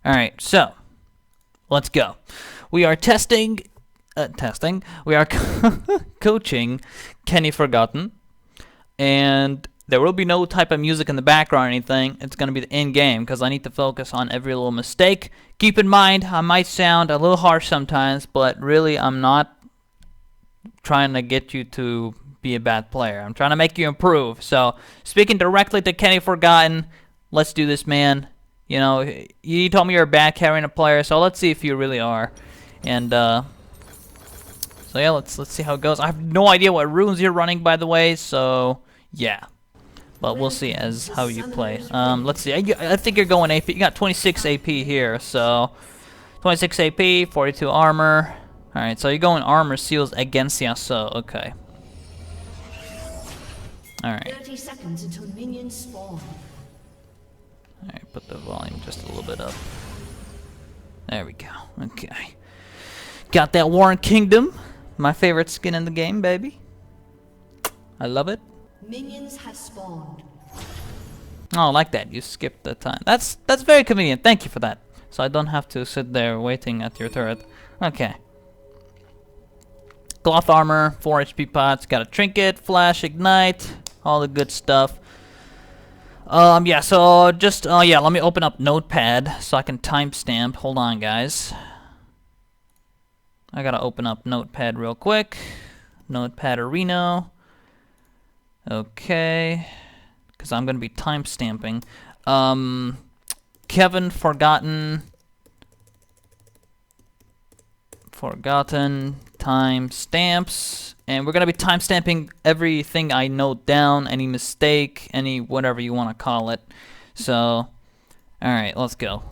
Alright, so let's go. We are testing. We are coaching Kennyforgotten, and there will be no type of music in the background or anything. It's going to be the in-game because I need to focus on every little mistake. Keep in mind, I might sound a little harsh sometimes, but really I'm not trying to get you to be a bad player. I'm trying to make you improve. So, speaking directly to Kennyforgotten, let's do this, man. You know, you told me you're a bad Katarina player, so let's see if you really are. And so yeah, let's see how it goes. I have no idea what runes you're running, by the way. So yeah, but we'll see as how you play. Let's see. I think you're going AP. You got 26 AP here, so 26 AP, 42 armor. All right, so you're going armor seals against Yasuo. Okay. All right. 30 seconds until minions spawn. Alright, put the volume just a little bit up. There we go. Okay. Got that Warren Kingdom. My favorite skin in the game, baby. I love it. Minions have spawned. Oh, I like that. You skipped the time. That's very convenient. Thank you for that. So I don't have to sit there waiting at your turret. Okay. Cloth armor, 4 HP pots, got a trinket, flash, ignite, all the good stuff. Yeah, so just, yeah, let me open up Notepad so I can timestamp. Hold on, guys. I gotta open up Notepad real quick. Notepad Arena. Okay. Because I'm gonna be timestamping. Kevin Forgotten. Timestamps. And we're going to be timestamping everything I note down, any mistake, any whatever you want to call it. So, alright, let's go.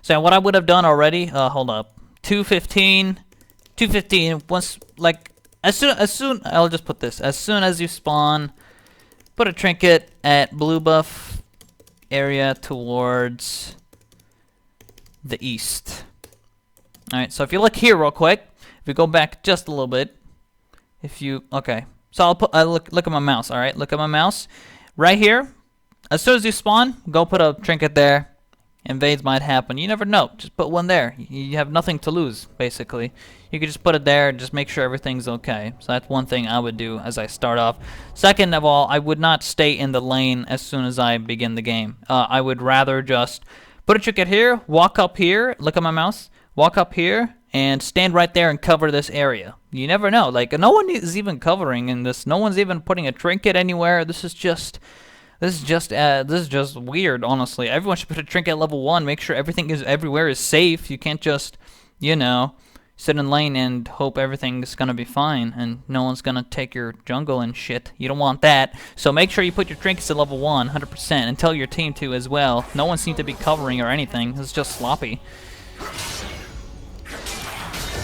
So what I would have done already, hold up. 215, once, like, as soon, I'll just put this. As soon as you spawn, put a trinket at blue buff area towards the east. Alright, so if you look here real quick, if you go back just a little bit, okay. So I'll put, look at my mouse, alright? Look at my mouse. Right here, as soon as you spawn, go put a trinket there. Invades might happen. You never know. Just put one there. You have nothing to lose, basically. You could just put it there, just make sure everything's okay. So that's one thing I would do as I start off. Second of all, I would not stay in the lane as soon as I begin the game. I would rather just put a trinket here, walk up here, look at my mouse, walk up here, and stand right there and cover this area. You never know. Like, no one is even covering in this. No one's even putting a trinket anywhere. This is just weird, honestly. Everyone should put a trinket at level 1. Make sure everything everywhere is safe. You can't just, you know, sit in lane and hope everything's gonna be fine and no one's gonna take your jungle and shit. You don't want that. So make sure you put your trinkets at level 1, 100%, and tell your team to as well. No one seems to be covering or anything. It's just sloppy.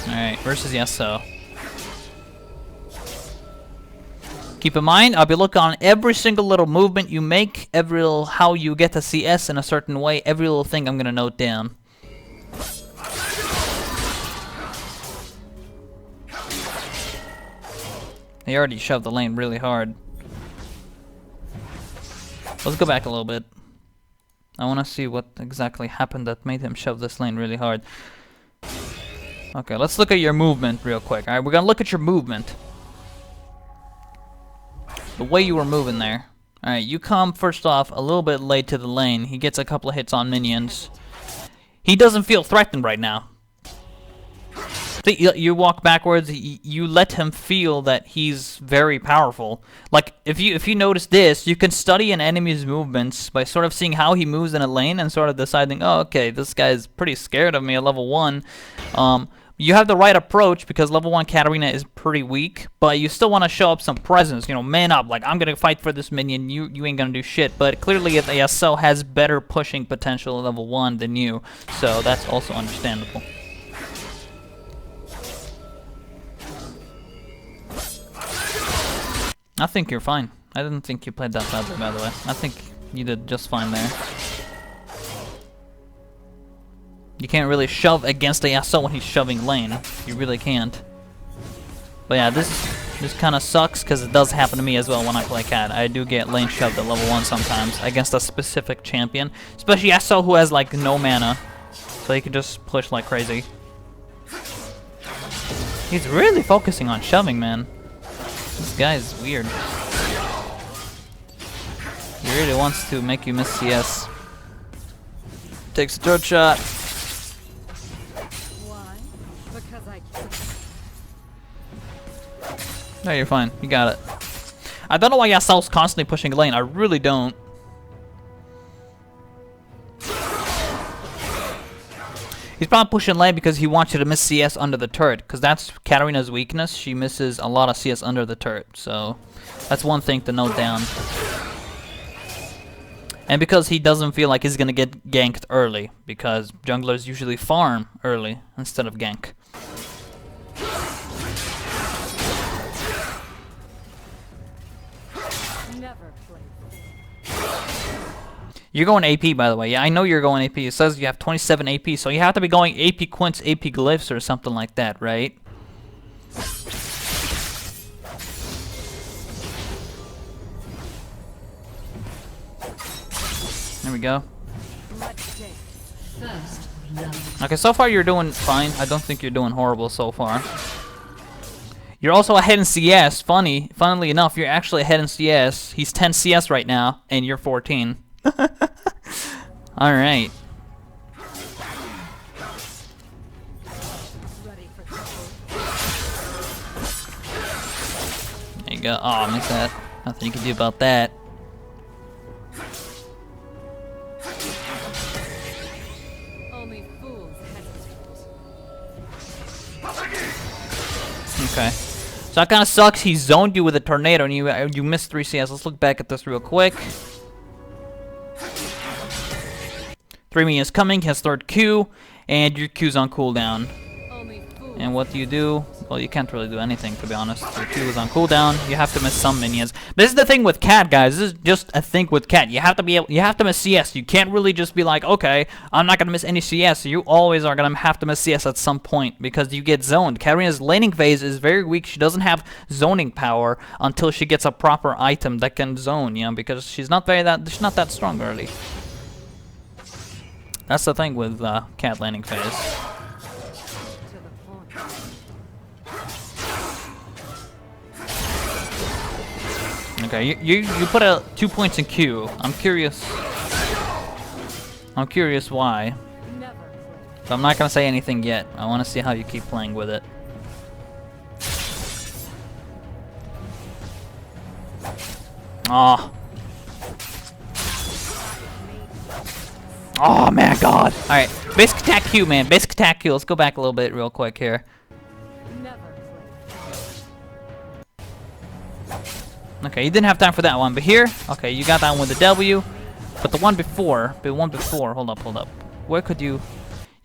Alright, versus Yasuo. Keep in mind, I'll be looking on every single little movement you make, every little how you get to CS in a certain way, every little thing I'm gonna note down. They already shoved the lane really hard. Let's go back a little bit. I want to see what exactly happened that made him shove this lane really hard. Okay, let's look at your movement real quick. Alright, we're gonna look at your movement. The way you were moving there. Alright, you come first off a little bit late to the lane. He gets a couple of hits on minions. He doesn't feel threatened right now. You walk backwards, you let him feel that he's very powerful. Like, if you notice this, you can study an enemy's movements by sort of seeing how he moves in a lane and sort of deciding, oh, okay, this guy's pretty scared of me at level 1. You have the right approach because level 1 Katarina is pretty weak, but you still want to show up some presence, you know, man up, like, I'm going to fight for this minion, you ain't going to do shit. But clearly Yasuo has better pushing potential at level 1 than you, so that's also understandable. I think you're fine. I didn't think you played that badly, by the way. I think you did just fine there. You can't really shove against a Yasuo when he's shoving lane. You really can't. But yeah, this This kind of sucks because it does happen to me as well when I play Cat. I do get lane shoved at level 1 sometimes against a specific champion. Especially Yasuo, who has like no mana. So he can just push like crazy. He's really focusing on shoving, man. This guy is weird. He really wants to make you miss CS. Takes a third shot. Why? Because I can't. No, you're fine. You got it. I don't know why Yasuo's constantly pushing lane. I really don't. He's probably pushing lane because he wants you to miss CS under the turret. Because that's Katarina's weakness. She misses a lot of CS under the turret. So that's one thing to note down. And because he doesn't feel like he's going to get ganked early. Because junglers usually farm early instead of gank. You're going AP, by the way. Yeah, I know you're going AP. It says you have 27 AP, so you have to be going AP Quints, AP Glyphs, or something like that, right? There we go. Okay, so far you're doing fine. I don't think you're doing horrible so far. You're also ahead in CS. Funnily enough, you're actually ahead in CS. He's 10 CS right now, and you're 14. Alright. There you go. Oh, I missed that. Nothing you can do about that. Only fools hesitate. Okay. So that kind of sucks. He zoned you with a tornado and you missed 3 CS. Let's look back at this real quick. 3 minions coming, has third Q, and your Q's on cooldown. And what do? Well, you can't really do anything, to be honest. Your Q is on cooldown. You have to miss some minions. This is the thing with Cat, guys. This is just a thing with Cat. You have to miss CS. You can't really just be like, okay, I'm not gonna miss any CS. You always are gonna have to miss CS at some point because you get zoned. Katarina's laning phase is very weak. She doesn't have zoning power until she gets a proper item that can zone, you know, because she's not that strong early. That's the thing with Cat laning phase. Okay, you put 2 points in Q. I'm curious why. But I'm not gonna say anything yet. I want to see how you keep playing with it. Oh. Oh man, God. Alright, basic attack Q, man. Basic attack Q. Let's go back a little bit real quick here. Okay, you didn't have time for that one, but here, okay, you got that one with the W. But the one before, hold up. Where could you,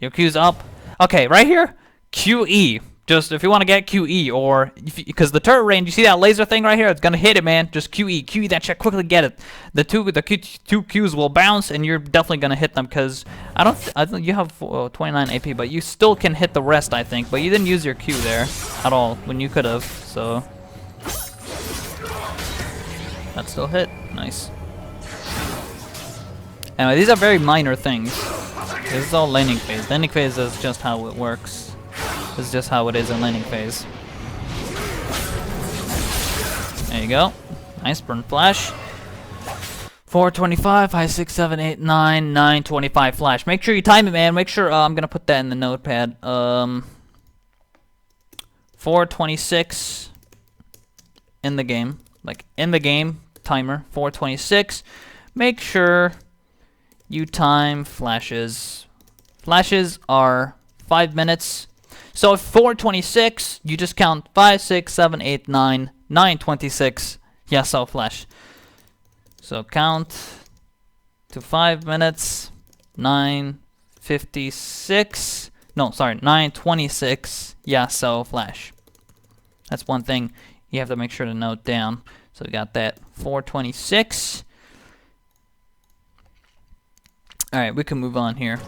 your Q's up. Okay, right here, QE. Just if you want to get QE, or because the turret range, you see that laser thing right here? It's gonna hit it, man. Just QE that shit. Quickly get it. The two Qs will bounce, and you're definitely gonna hit them. Cause I don't. You have 29 AP, but you still can hit the rest, I think. But you didn't use your Q there at all when you could have. So that still hit. Nice. Anyway, these are very minor things. This is all laning phase. Laning phase is just how it works. This is just how it is in laning phase. There you go. Nice burn flash. 425, high 6, 7, 8, 9, 925 flash. Make sure you time it, man. Make sure, I'm gonna put that in the notepad. 426 in the game. Like, in the game, timer, 426. Make sure you time flashes. Flashes are 5 minutes. So 426, you just count 5, 6, 7, 8, 9, 926 Yasuo flash. So count to 5 minutes, 9:56. No, sorry, 9:26 Yasuo flash. That's one thing you have to make sure to note down. So we got that 426. All right, we can move on here.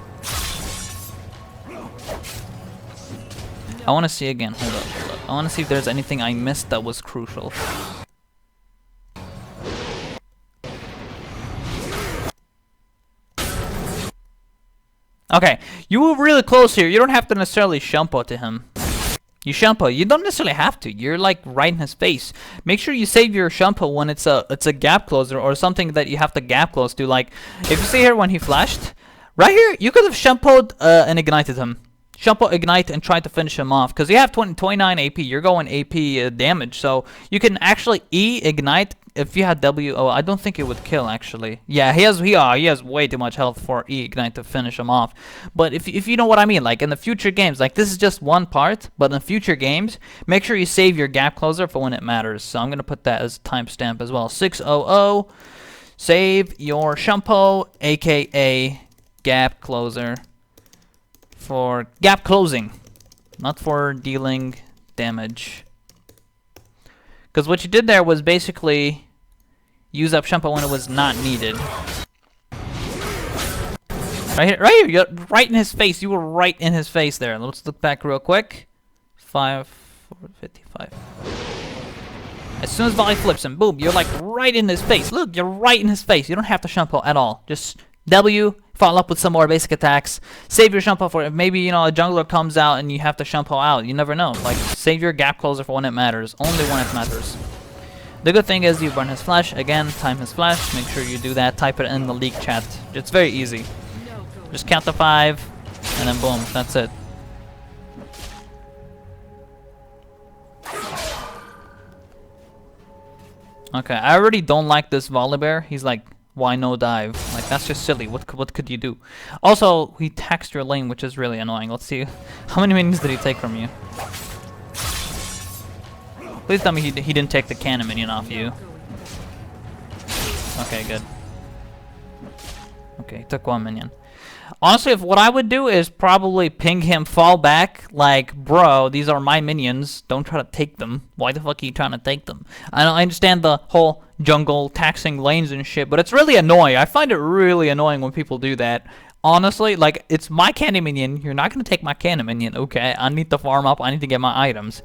I want to see again. Hold up. I want to see if there's anything I missed that was crucial. Okay, you were really close here. You don't have to necessarily shunpo to him. You shunpo. You don't necessarily have to. You're like right in his face. Make sure you save your shunpo when it's a gap closer or something that you have to gap close to. Like if you see here when he flashed, right here you could have shunpoed and ignited him. Shunpo, ignite, and try to finish him off because you have 29 AP. You're going AP damage, so you can actually ignite. If you had W, oh, I don't think it would kill actually. Yeah, he has way too much health for ignite to finish him off. But if you know what I mean, like in the future games, like this is just one part, but in future games, make sure you save your gap closer for when it matters. So I'm gonna put that as a timestamp as well. 600. Save your shunpo, aka gap closer, for gap closing, not for dealing damage. Because what you did there was basically use up shunpo when it was not needed. Right here, you're right in his face. You were right in his face there. Let's look back real quick. 55. As soon as volley flips and boom, you're like right in his face. Look, you're right in his face. You don't have to shunpo at all. Just W, follow up with some more basic attacks. Save your shunpo for it. Maybe, you know, a jungler comes out and you have to shunpo out. You never know. Like, save your gap closer for when it matters. Only when it matters. The good thing is you burn his flash. Again, time his flash. Make sure you do that. Type it in the league chat. It's very easy. Just count to 5, and then boom. That's it. Okay, I already don't like this Volibear. He's like, why no dive? Like, that's just silly. What could you do? Also, he taxed your lane, which is really annoying. Let's see. How many minions did he take from you? Please tell me he didn't take the cannon minion off you. Okay, good. Okay, he took 1 minion. Honestly, if what I would do is probably ping him, fall back, like, bro, these are my minions. Don't try to take them. Why the fuck are you trying to take them? I understand the whole jungle taxing lanes and shit, but it's really annoying. I find it really annoying when people do that. Honestly, like, it's my cannon minion. You're not going to take my cannon minion, okay? I need to farm up. I need to get my items.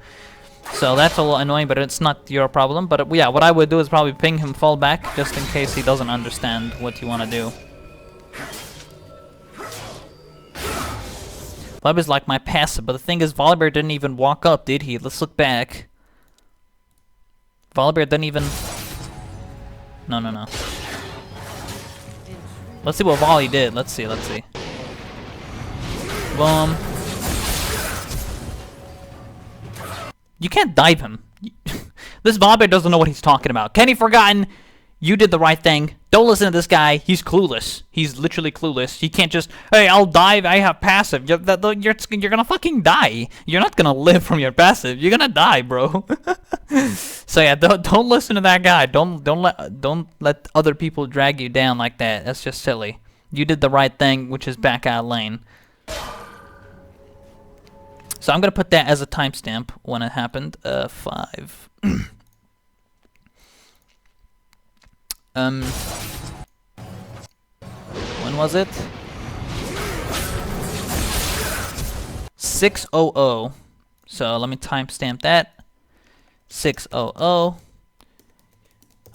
So that's a little annoying, but it's not your problem. But yeah, what I would do is probably ping him, fall back, just in case he doesn't understand what you want to do. Volibear is like my passive, but the thing is, Volibear didn't even walk up, did he? Let's look back. Volibear didn't even... No. Let's see what Volley did. Let's see. Boom. You can't dive him. This Volibear doesn't know what he's talking about. Kennyforgotten, you did the right thing. Don't listen to this guy. He's clueless. He's literally clueless. He can't just, hey, I'll dive. I have passive. You're gonna fucking die. You're not gonna live from your passive. You're gonna die, bro. So yeah, don't listen to that guy. Don't let other people drag you down like that. That's just silly. You did the right thing, which is back out of lane. So I'm gonna put that as a timestamp when it happened. 5. When was it? 600. So let me timestamp that. 600.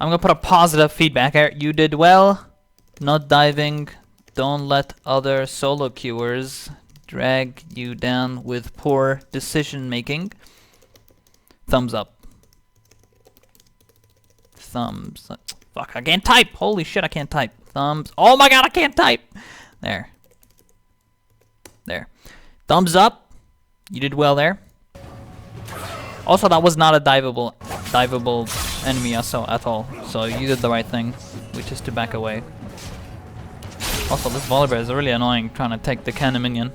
I'm gonna put a positive feedback here. You did well. Not diving. Don't let other solo queuers drag you down with poor decision making. Thumbs up. Thumbs up. Fuck, I can't type. Holy shit, I can't type. Thumbs. Oh my god, I can't type. There. Thumbs up. You did well there. Also, that was not a diveable enemy Yasuo at all. So you did the right thing, which is to back away. Also, this Volibear is really annoying trying to take the cannon minion.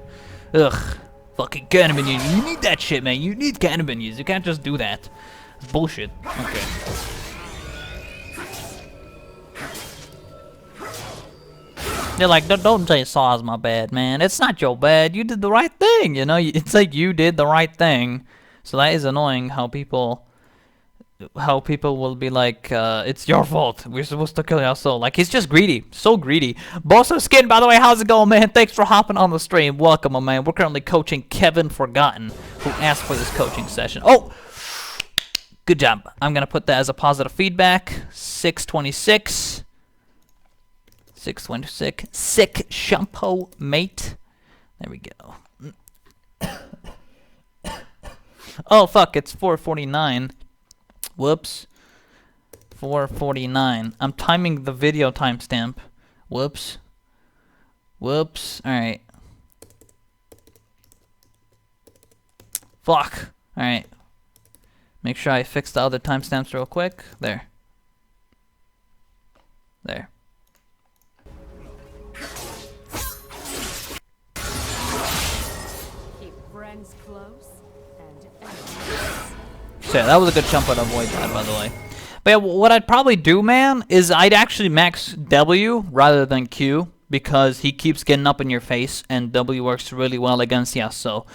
Ugh. Fucking cannon minion. You need that shit, man. You need cannon minions. You can't just do that. It's bullshit. Okay. They're like, don't say Saw's my bad, man. It's not your bad. You did the right thing, you know? It's like you did the right thing. So that is annoying how people how people will be like, it's your fault. We're supposed to kill Yasuo. Like, he's just greedy. So greedy. Boss of Skin, by the way, how's it going, man? Thanks for hopping on the stream. Welcome, my man. We're currently coaching Kennyforgotten, who asked for this coaching session. Oh! Good job. I'm going to put that as a positive feedback. 626. 626. Sick shampoo, mate. There we go. Oh, fuck. It's 4:49. Whoops. 4:49. I'm timing the video timestamp. Whoops. Whoops. Alright. Fuck. Alright. Make sure I fix the other timestamps real quick. There. There. Keep friends close and So yeah, that was a good jump to avoid that, by the way. But yeah, what I'd probably do, man, is I'd actually max W rather than Q, because he keeps getting up in your face, and W works really well against Yasuo.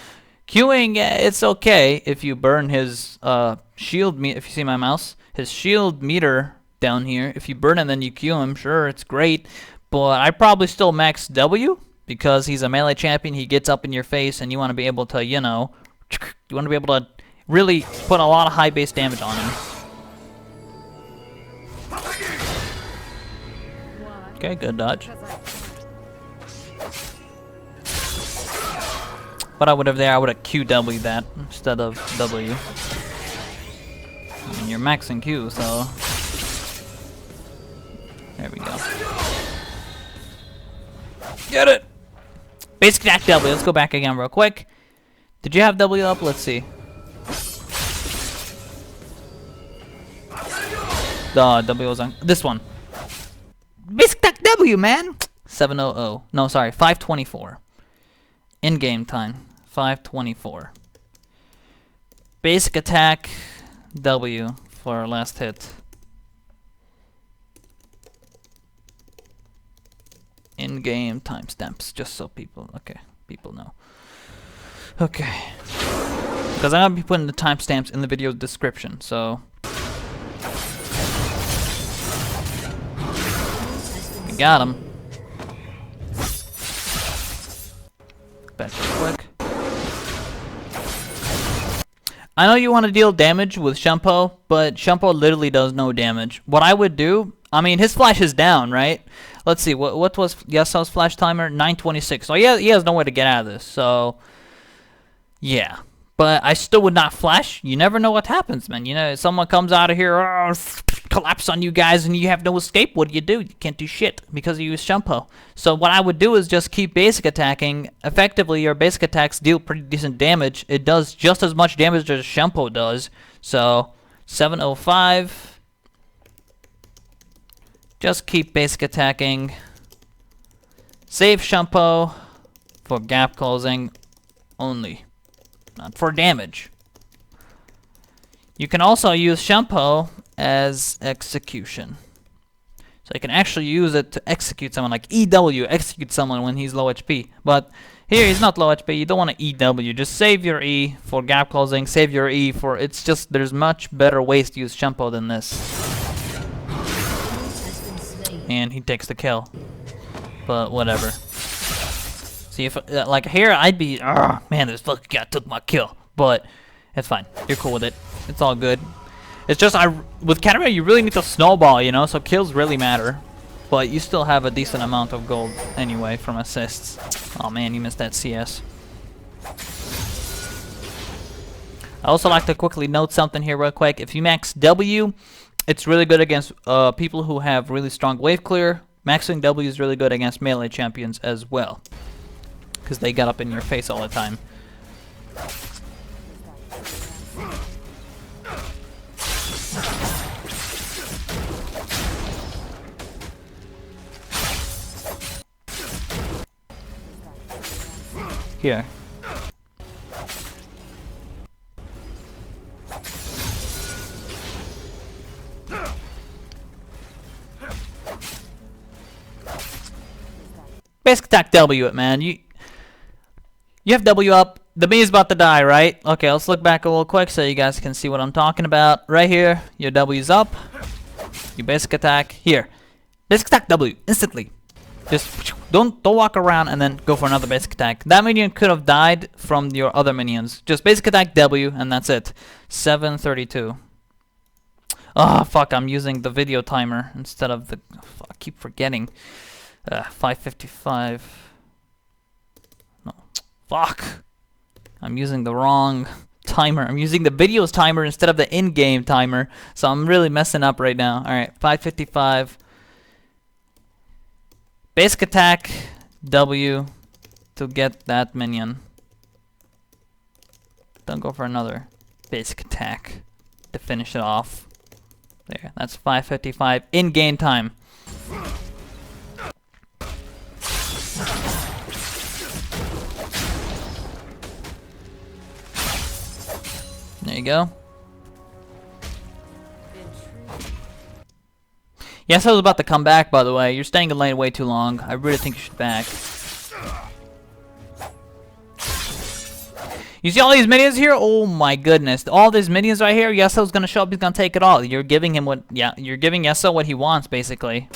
Qing, it's okay if you burn his shield meter. If you see my mouse, his shield meter down here, if you burn it and then you Q him, sure, it's great. But I'd probably still max W, because he's a melee champion. He gets up in your face, and you want to be able to, you know, you want to be able to really put a lot of high base damage on him. Okay, good dodge. What I would have there, I would have QW that instead of W. I mean, you're maxing Q, so... There we go. Get it! Basic attack W. Let's go back again real quick. Did you have W up? Let's see. The W was on this one. Basic attack W, man. 700. No, sorry, 524. In-game time, 524. Basic attack W for our last hit. In-game timestamps, just so people, okay, people know. Okay. Because I'm gonna be putting the timestamps in the video description, so. We got him. Back real quick. I know you want to deal damage with Shunpo, but Shunpo literally does no damage. What I would do, I mean, his flash is down, right? Let's see, what was Yasuo's flash timer? 926. So he has no way to get out of this, so yeah. But I still would not flash. You never know what happens, man. You know, someone comes out of here, collapse on you guys, and you have no escape. What do? You can't do shit because you use Shunpo. So what I would do is just keep basic attacking. Effectively, your basic attacks deal pretty decent damage. It does just as much damage as Shunpo does. So 705. Just keep basic attacking. Save Shunpo for gap closing only. Not for damage. You can also use Shunpo as execution. So you can actually use it to execute someone, like EW, execute someone when he's low HP. But here he's not low HP, you don't want to EW. Just save your E for gap closing, save your E for, it's just, there's much better ways to use Shunpo than this. And he takes the kill. But whatever. See, if like here, I'd be, man, this fucking guy took my kill. But it's fine. You're cool with it. It's all good. It's just, with Katarina, you really need to snowball, you know? So kills really matter. But you still have a decent amount of gold anyway from assists. Oh man, you missed that CS. I also like to quickly note something here real quick. If you max W, it's really good against people who have really strong Waveclear. Maxing W is really good against melee champions as well, because they get up in your face all the time. Here. Basic attack W it, man. You have W up. The bee's about to die, right? Okay, let's look back a little quick so you guys can see what I'm talking about. Right here, your W's up. Your basic attack here. Basic attack W instantly. Just don't walk around and then go for another basic attack. That minion could have died from your other minions. Just basic attack W and that's it. 732. Oh fuck! I'm using the video timer instead of the. I keep forgetting. 555. No. Fuck. I'm using the wrong timer. I'm using the video's timer instead of the in-game timer. So I'm really messing up right now. Alright, 555. Basic attack W to get that minion. Don't go for another basic attack to finish it off. There, that's 555 in-game time. There you go. Yes, I was about to come back, by the way. You're staying in lane way too long. I really think you should back. You see all these minions here? Oh my goodness. All these minions right here, Yasuo's gonna show up, he's gonna take it all. You're giving him what, yeah, you're giving Yasuo what he wants, basically.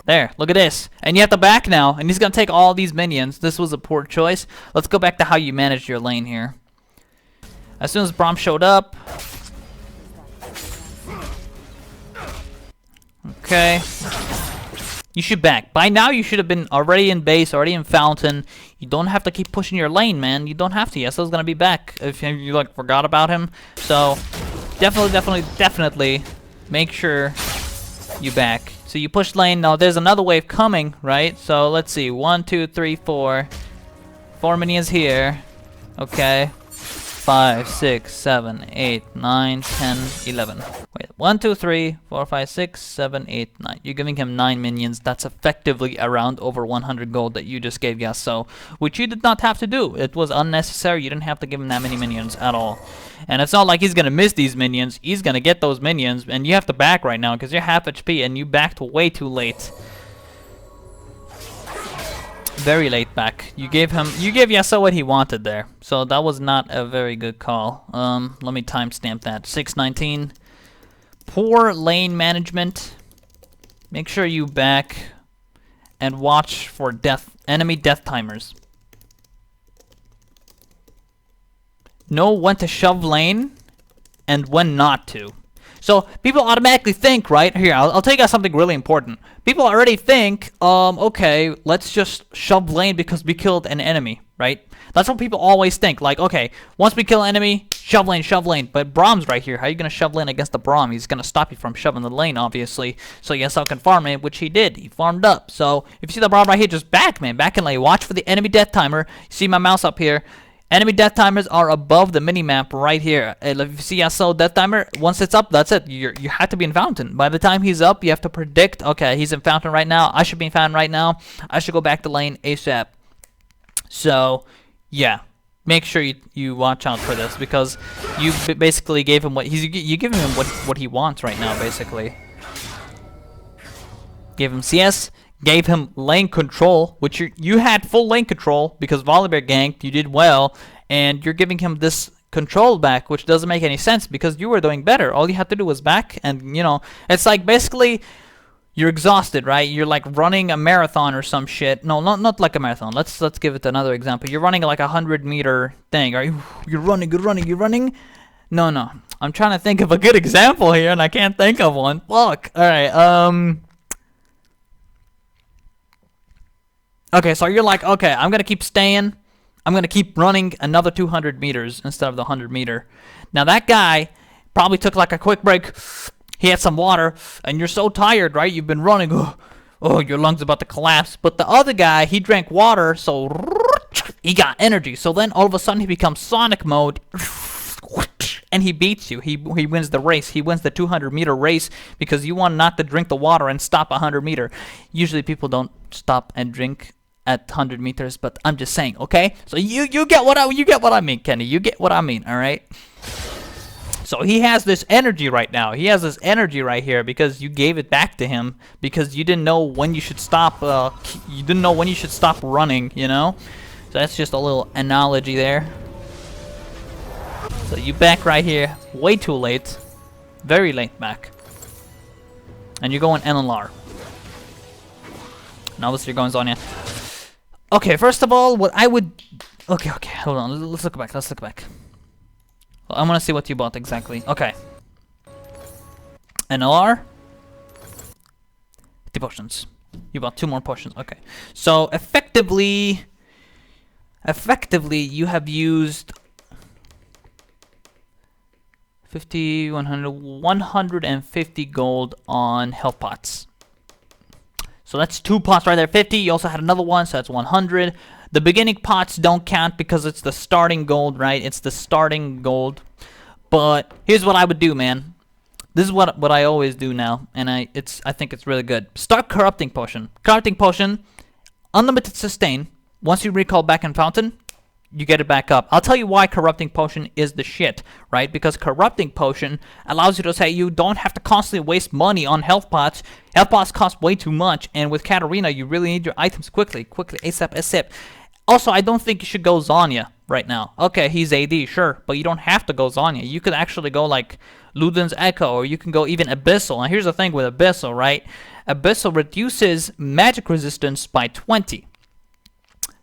There, look at this. And you have to back now, and he's gonna take all these minions. This was a poor choice. Let's go back to how you managed your lane here. As soon as Braum showed up. Okay. You should back. By now you should have been already in base, already in fountain. You don't have to keep pushing your lane, man. You don't have to. Yasuo's gonna be back if you like forgot about him. So definitely make sure you back. So you push lane. Now there's another wave coming, right? So let's see. 1, 2, 3, 4. 4 minions here. Okay. 5, 6, 7, 8, 9, 10, 11. Wait, 1, 2, 3, 4, 5, 6, 7, 8, 9. You're giving him 9 minions. That's effectively around over 100 gold that you just gave Yasuo, which you did not have to do. It was unnecessary. You didn't have to give him that many minions at all. And it's not like he's gonna miss these minions. He's gonna get those minions, and you have to back right now because you're half HP and you backed way too late. Very late back. You gave Yasuo what he wanted there. So that was not a very good call. Let me timestamp that. 619. Poor lane management. Make sure you back and watch for enemy death timers. Know when to shove lane and when not to. So people automatically think, right? Here, I'll tell you guys something really important. People already think, okay, let's just shove lane because we killed an enemy, right? That's what people always think. Like, okay, once we kill an enemy, shove lane, shove lane. But Braum's right here. How are you gonna shove lane against the Braum? He's gonna stop you from shoving the lane, obviously. So Yasuo can farm it, which he did. He farmed up. So if you see the Braum right here, just back, man. Back in lane. Watch for the enemy death timer. You see my mouse up here. Enemy death timers are above the minimap right here. If you see Yasuo death timer, once it's up, that's it. You have to be in fountain. By the time he's up, you have to predict, okay, he's in fountain right now. I should be in fountain right now. I should go back to lane ASAP. So, yeah. Make sure you watch out for this because you basically gave him you giving him what he wants right now, basically. Gave him CS. Gave him lane control, which you had full lane control because Volibear ganked, you did well, and you're giving him this control back, which doesn't make any sense because you were doing better. All you had to do was back, and you know, it's like basically you're exhausted, right? You're like running a marathon or some shit. No, not like a marathon. Let's give it another example. You're running like a 100-meter thing. Are you're running? No. I'm trying to think of a good example here, and I can't think of one. Fuck. All right. Okay, so you're like, okay, I'm going to keep staying. I'm going to keep running another 200 meters instead of the 100-meter. Now, that guy probably took like a quick break. He had some water, and you're so tired, right? You've been running. Oh, your lungs about to collapse. But the other guy, he drank water, so he got energy. So then all of a sudden he becomes Sonic mode, and he beats you. He wins the race. He wins the 200-meter race because you want not to drink the water and stop 100-meter. Usually people don't stop and drink at 100 meters, but I'm just saying, okay? So you get what I mean, Kenny. You get what I mean, all right? So he has this energy right now. He has this energy right here because you gave it back to him because you didn't know when you should stop. You didn't know when you should stop running, you know. So that's just a little analogy there. So you back right here, way too late. Very late back. And you're going NLR. And obviously you're going Zhonya. Okay, first of all, what I would... Okay, hold on. Let's look back. Well, I want to see what you bought exactly. Okay. NLR. 50 potions. You bought 2 more potions. Okay. So, effectively, you have used 50, 100, 150 gold on health pots. So that's 2 pots right there, 50. You also had another one, so that's 100. The beginning pots don't count because it's the starting gold, right? It's the starting gold. But here's what I would do, man. This is what I always do now, and I think it's really good. Start corrupting potion. Corrupting potion, unlimited sustain. Once you recall back in fountain, you get it back up. I'll tell you why corrupting potion is the shit, right? Because corrupting potion allows you to say you don't have to constantly waste money on health pots. Health pots cost way too much, and with Katarina, you really need your items quickly, ASAP. Also, I don't think you should go Zhonya right now. Okay, he's AD, sure, but you don't have to go Zhonya. You could actually go like Luden's Echo, or you can go even Abyssal. And here's the thing with Abyssal, right? Abyssal reduces magic resistance by 20.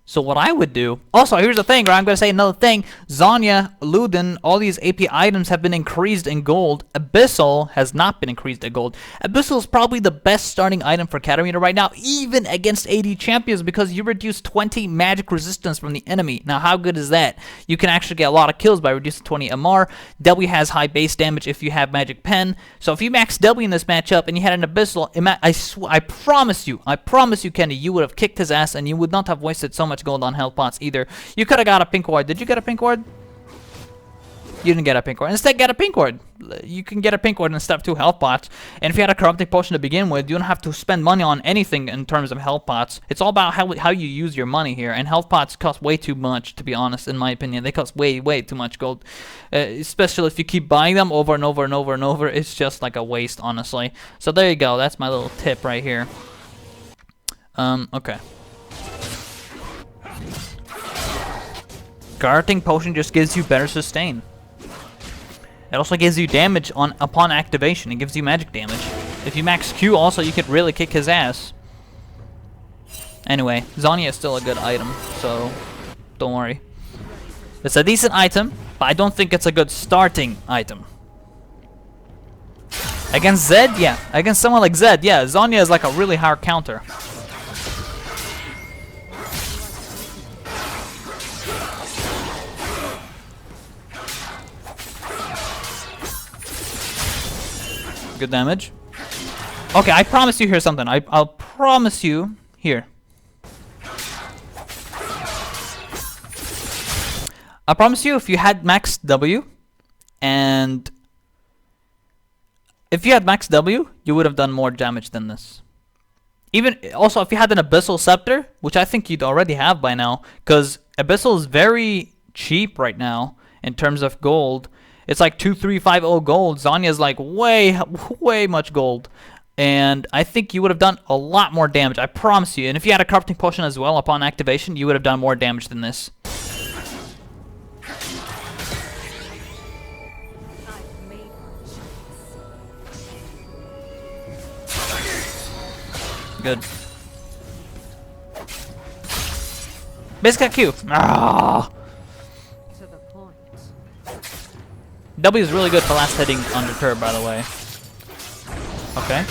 So what I would do... Also, here's the thing, right? I'm going to say another thing. Zhonya, Luden, all these AP items have been increased in gold. Abyssal has not been increased in gold. Abyssal is probably the best starting item for Katarina right now, even against AD champions, because you reduce 20 magic resistance from the enemy. Now, how good is that? You can actually get a lot of kills by reducing 20 MR. W has high base damage if you have Magic Pen. So if you max W in this matchup and you had an Abyssal, I promise you, Kenny, you would have kicked his ass and you would not have wasted so much gold on health pots either. You could have got a pink ward. Did you get a pink ward? You didn't get a pink ward. Instead, get a pink ward. You can get a pink ward instead of 2 health pots. And if you had a corrupting potion to begin with, you don't have to spend money on anything in terms of health pots. It's all about how you use your money here. And health pots cost way too much, to be honest, in my opinion. They cost way too much gold. Especially if you keep buying them over and over and over and over. It's just like a waste, honestly. So there you go. That's my little tip right here. Okay. Guarding potion just gives you better sustain. It also gives you damage upon activation. It gives you magic damage. If you max Q also, you could really kick his ass. Anyway, Zhonya is still a good item, so don't worry. It's a decent item, but I don't think it's a good starting item. Against Zed, yeah. Against someone like Zed, yeah. Zhonya is like a really hard counter. Good damage. Okay, I promise you here's something. I'll promise you here. I promise you if you had max W, and if you had max W, you would have done more damage than this. Even also, if you had an Abyssal Scepter, which I think you'd already have by now, because Abyssal is very cheap right now in terms of gold. It's like 2350 gold. Zhonya is like way much gold. And I think you would have done a lot more damage. I promise you. And if you had a corrupting potion as well upon activation, you would have done more damage than this. Good. Basic Q. Ah. W is really good for last hitting under turret, by the way. Okay.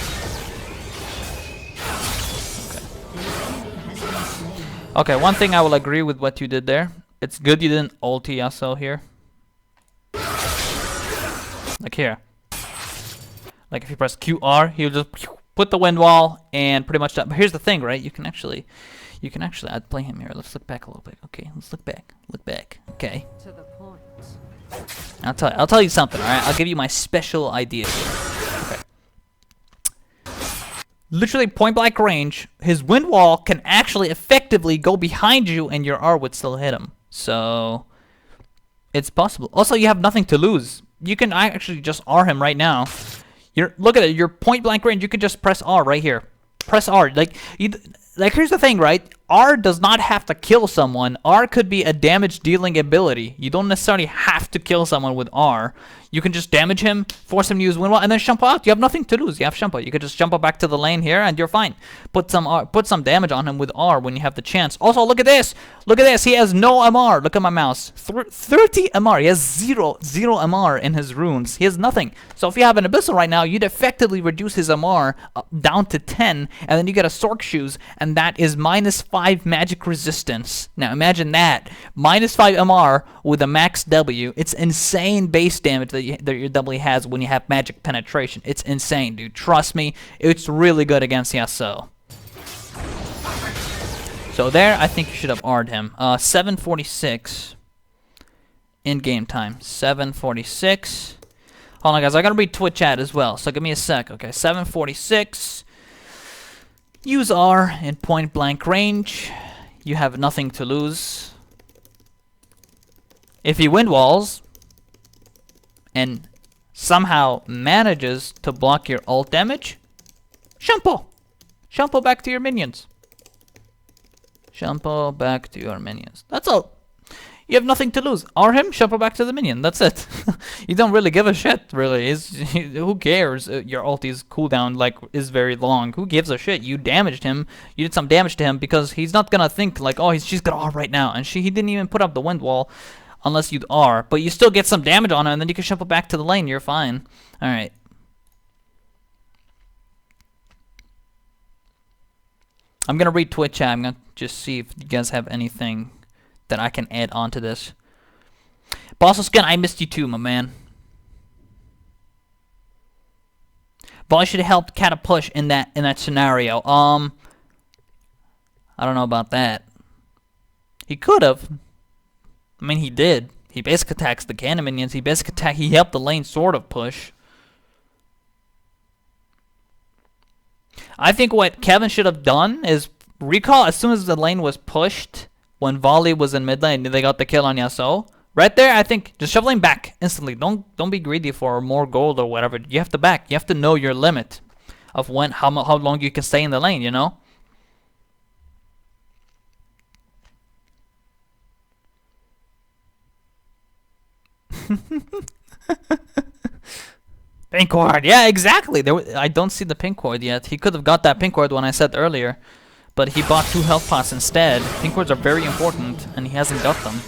Okay, one thing I will agree with what you did there. It's good you didn't ulti Yasuo here. Like here. Like if you press QR, he'll just put the wind wall and pretty much that. But here's the thing, right? You can actually I'd play him here. Let's look back a little bit. Okay, let's look back. Look back. Okay. To the point. I'll tell you something, alright? I'll give you my special idea. Okay. Literally point blank range, his wind wall can actually effectively go behind you and your R would still hit him. So it's possible. Also, you have nothing to lose. You can actually just R him right now. Look at it, your point blank range, you can just press R right here. Press R. Like here's the thing, right? R does not have to kill someone. R could be a damage dealing ability. You don't necessarily have to kill someone with R. You can just damage him, force him to use wind wall, and then shunpo out. You have nothing to lose. You have shunpo. You could just jump back to the lane here, and you're fine. Put some damage on him with R when you have the chance. Also, look at this. Look at this. He has no MR. Look at my mouse. 30 MR. He has zero MR in his runes. He has nothing. So if you have an Abyssal right now, you'd effectively reduce his MR down to 10, and then you get a Sork Shoes, and that is -5 magic resistance. Now imagine that. -5 MR with a max W. It's insane base damage that your W has when you have magic penetration. It's insane, dude. Trust me, it's really good against Yasuo. So there, I think you should have R'd him. 746 in game time. 746. Hold on, guys. I gotta read Twitch chat as well, so give me a sec. Okay, 746. Use R in point blank range. You have nothing to lose. If he wind walls and somehow manages to block your ult damage, shunpo. Shunpo back to your minions. Shunpo back to your minions. That's all. You have nothing to lose. R him, shunpo back to the minion. That's it. You don't really give a shit, really. Who cares? Your ulti's cooldown is very long. Who gives a shit? You damaged him. You did some damage to him because he's not gonna think like, oh, she's gonna R right now. And he didn't even put up the wind wall unless you'd R. But you still get some damage on him, and then you can shunpo back to the lane. You're fine. All right. I'm gonna read Twitch chat. I'm gonna just see if you guys have anything that I can add on to this. Boss Skin, I missed you too, my man. Volley should have helped Kata push in that scenario. I don't know about that. He could have. I mean, he did. He basically attacks the cannon minions. He helped the lane sort of push. I think what Kevin should have done is recall as soon as the lane was pushed, when Volley was in mid lane, they got the kill on Yasuo. Right there, I think just shove lane back instantly. Don't be greedy for more gold or whatever. You have to back. You have to know your limit of how long you can stay in the lane. You know. Pink ward, yeah, exactly. I don't see the pink ward yet. He could have got that pink ward when I said earlier, but he bought 2 health pots instead. Pink wards are very important, and he hasn't got them.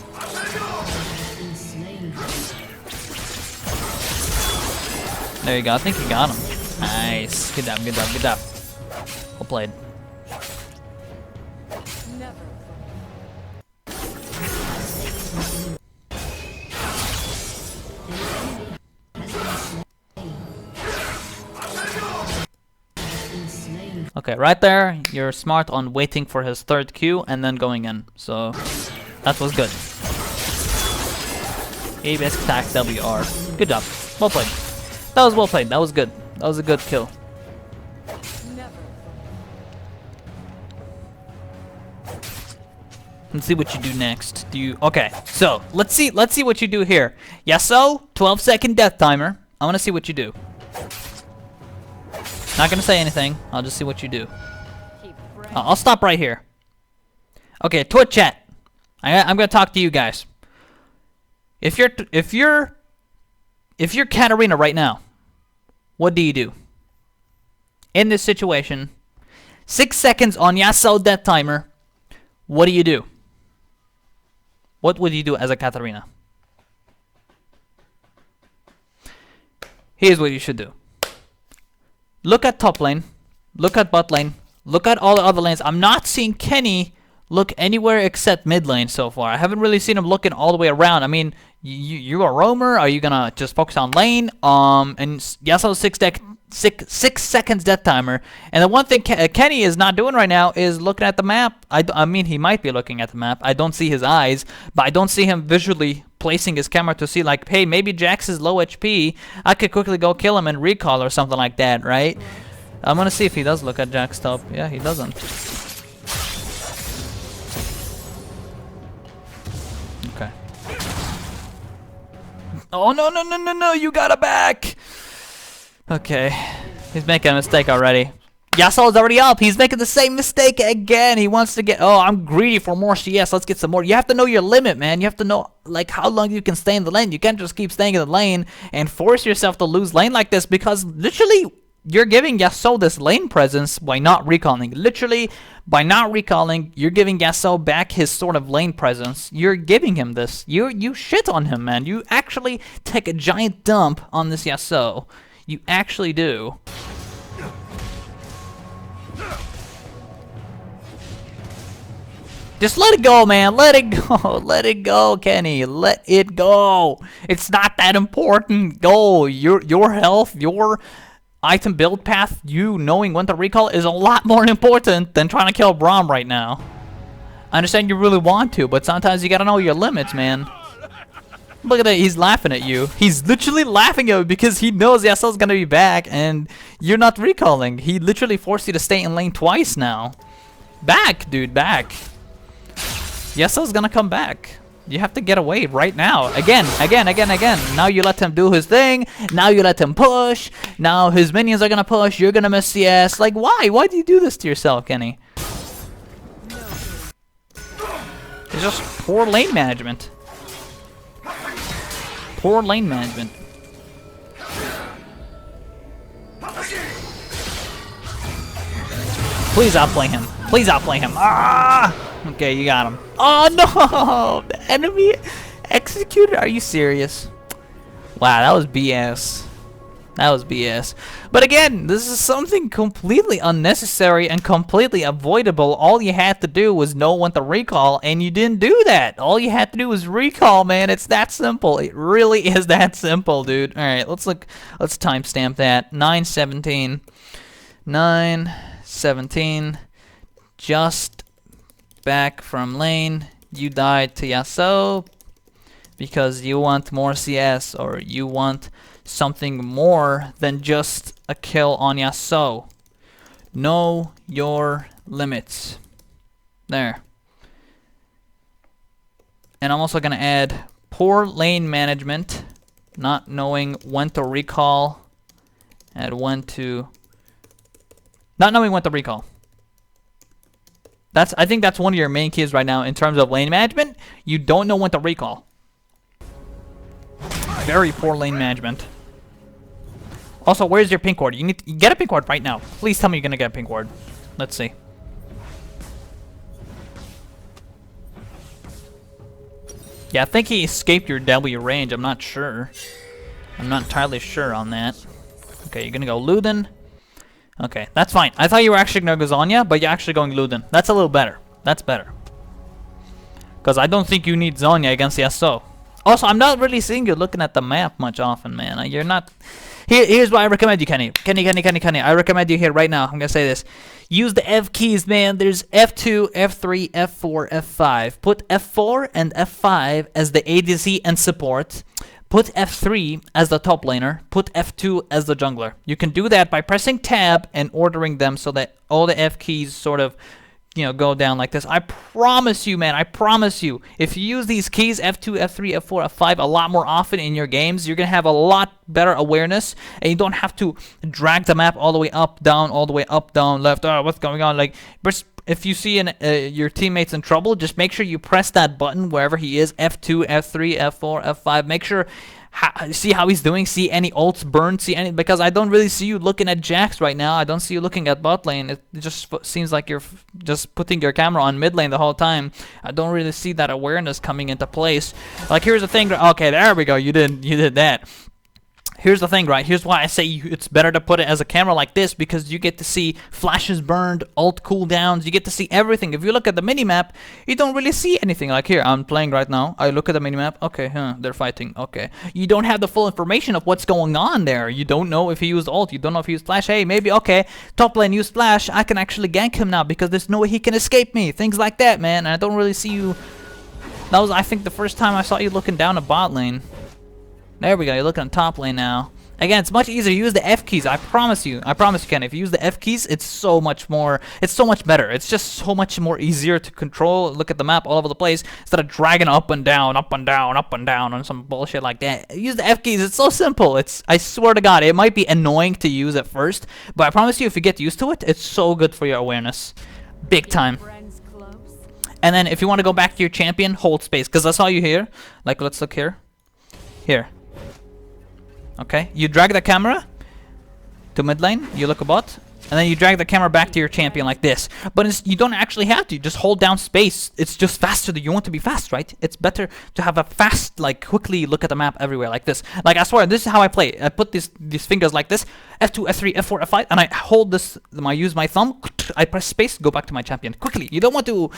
There you go. I think he got him. Nice. Good job. Good job. Good job. Well played. Okay, right there, you're smart on waiting for his 3rd Q and then going in. So, that was good. A basic attack, WR. Good job. Well played. That was well played. That was good. That was a good kill. Let's see what you do next. Okay, so let's see what you do here. Yasuo, 12-second death timer. I want to see what you do. Not gonna say anything. I'll just see what you do. I'll stop right here. Okay, Twitch chat. I'm gonna talk to you guys. If you're Katarina right now, what do you do? In this situation, 6 seconds on Yasuo death timer. What do you do? What would you do as a Katarina? Here's what you should do. Look at top lane, look at bot lane, look at all the other lanes. I'm not seeing Kenny look anywhere except mid lane so far. I haven't really seen him looking all the way around. I mean, you're a roamer. Are you gonna just focus on lane? And Yasuo 6 seconds death timer. And the one thing Kenny is not doing right now is looking at the map. I mean, he might be looking at the map. I don't see his eyes, but I don't see him visually placing his camera to see like, hey, maybe Jax is low HP. I could quickly go kill him and recall or something like that, right? I'm gonna see if he does look at Jax top. Yeah, he doesn't. Okay. Oh, no, you got it back! Okay. He's making a mistake already. Yasuo's already up. He's making the same mistake again. He wants to get, oh, I'm greedy for more CS. Let's get some more. You have to know your limit, man. You have to know, like, how long you can stay in the lane. You can't just keep staying in the lane and force yourself to lose lane like this, because literally you're giving Yasuo this lane presence by not recalling. Literally, by not recalling, you're giving Yasuo back his sort of lane presence. You're giving him this. You shit on him, man. You actually take a giant dump on this Yasuo. You actually do. Just let it go, man. Let it go. Let it go, Kenny. Let it go. It's not that important. Go. Your health, your item build path, you knowing when to recall is a lot more important than trying to kill Braum right now. I understand you really want to, but sometimes you gotta know your limits, man. Look at that. He's laughing at you. He's literally laughing at you because he knows Yasuo's gonna be back and you're not recalling. He literally forced you to stay in lane twice now. Back, dude. Back. Yasuo's gonna come back. You have to get away right now. Again. Now you let him do his thing. Now you let him push. Now his minions are gonna push. You're gonna miss CS. Like, why? Why do you do this to yourself, Kenny? It's just poor lane management. Poor lane management. Please outplay him. Please outplay him. Ah! Okay, you got him. Oh no! The enemy executed? Are you serious? Wow, that was BS. That was BS. But again, this is something completely unnecessary and completely avoidable. All you had to do was know when to recall, and you didn't do that. All you had to do was recall, man. It's that simple. It really is that simple, dude. Alright, let's look. Let's timestamp that. 9:17. 9:17. Just back from lane. You died to Yasuo because you want more CS, or you want something more than just a kill on Yasuo. Know your limits. There. And I'm also going to add poor lane management, not knowing when to recall and when to... Not knowing when to recall. I think that's one of your main keys right now in terms of lane management. You don't know when to recall. Very poor lane management. Also, where's your pink ward? You need to get a pink ward right now. Please tell me you're gonna get a pink ward. Let's see. Yeah, I think he escaped your W range. I'm not sure. I'm not entirely sure on that. Okay, you're gonna go Luden. Okay, that's fine. I thought you were actually going to go Zhonya, but you're actually going Luden. That's a little better. That's better. Because I don't think you need Zhonya against Yasuo. Also, I'm not really seeing you looking at the map much often, man. You're not... Here's what I recommend you, Kenny. Kenny. I recommend you here right now. I'm going to say this. Use the F keys, man. There's F2, F3, F4, F5. Put F4 and F5 as the ADC and support. Put F3 as the top laner. Put F2 as the jungler. You can do that by pressing tab and ordering them so that all the F keys sort of, you know, go down like this. I promise you, man. I promise you. If you use these keys, F2, F3, F4, F5, a lot more often in your games, you're going to have a lot better awareness, and you don't have to drag the map all the way up, down, all the way up, down, left. Oh, what's going on? Like, if you see your teammates in trouble, just make sure you press that button wherever he is, F2, F3, F4, F5. Make sure, see how he's doing, see any ults burn, see any, because I don't really see you looking at Jax right now. I don't see you looking at bot lane. It just seems like you're just putting your camera on mid lane the whole time. I don't really see that awareness coming into place. Like, here's the thing. Okay, there we go. You did that. Here's the thing, right? Here's why I say it's better to put it as a camera like this, because you get to see flashes burned, ult cooldowns. You get to see everything. If you look at the minimap, you don't really see anything. Like here, I'm playing right now. I look at the minimap. Okay, they're fighting. Okay. You don't have the full information of what's going on there. You don't know if he used ult. You don't know if he used flash. Hey, maybe, okay, top lane used flash. I can actually gank him now because there's no way he can escape me. Things like that, man. And I don't really see you. That was, I think, the first time I saw you looking down a bot lane. There we go, you're looking at top lane now. Again, it's much easier. Use the F keys. I promise you. I promise you, Ken. If you use the F keys, it's so much more. It's so much better. It's just so much more easier to control. Look at the map all over the place instead of dragging up and down, up and down, up and down, and some bullshit like that. Use the F keys. It's so simple. It's. I swear to God, it might be annoying to use at first, but I promise you, if you get used to it, it's so good for your awareness, big time. Friends close. And then if you want to go back to your champion, hold space, because that's all you hear. Like, let's look here. Here. Okay, you drag the camera to mid lane, you look a bot, and then you drag the camera back to your champion like this. But you don't actually have to, you just hold down space. It's just faster. You want to be fast, right? It's better to have a fast, like, quickly look at the map everywhere like this. Like, I swear, this is how I play. I put these fingers like this, F2, F3, F4, F5, and I hold this, I use my thumb, I press space, go back to my champion quickly. You don't want to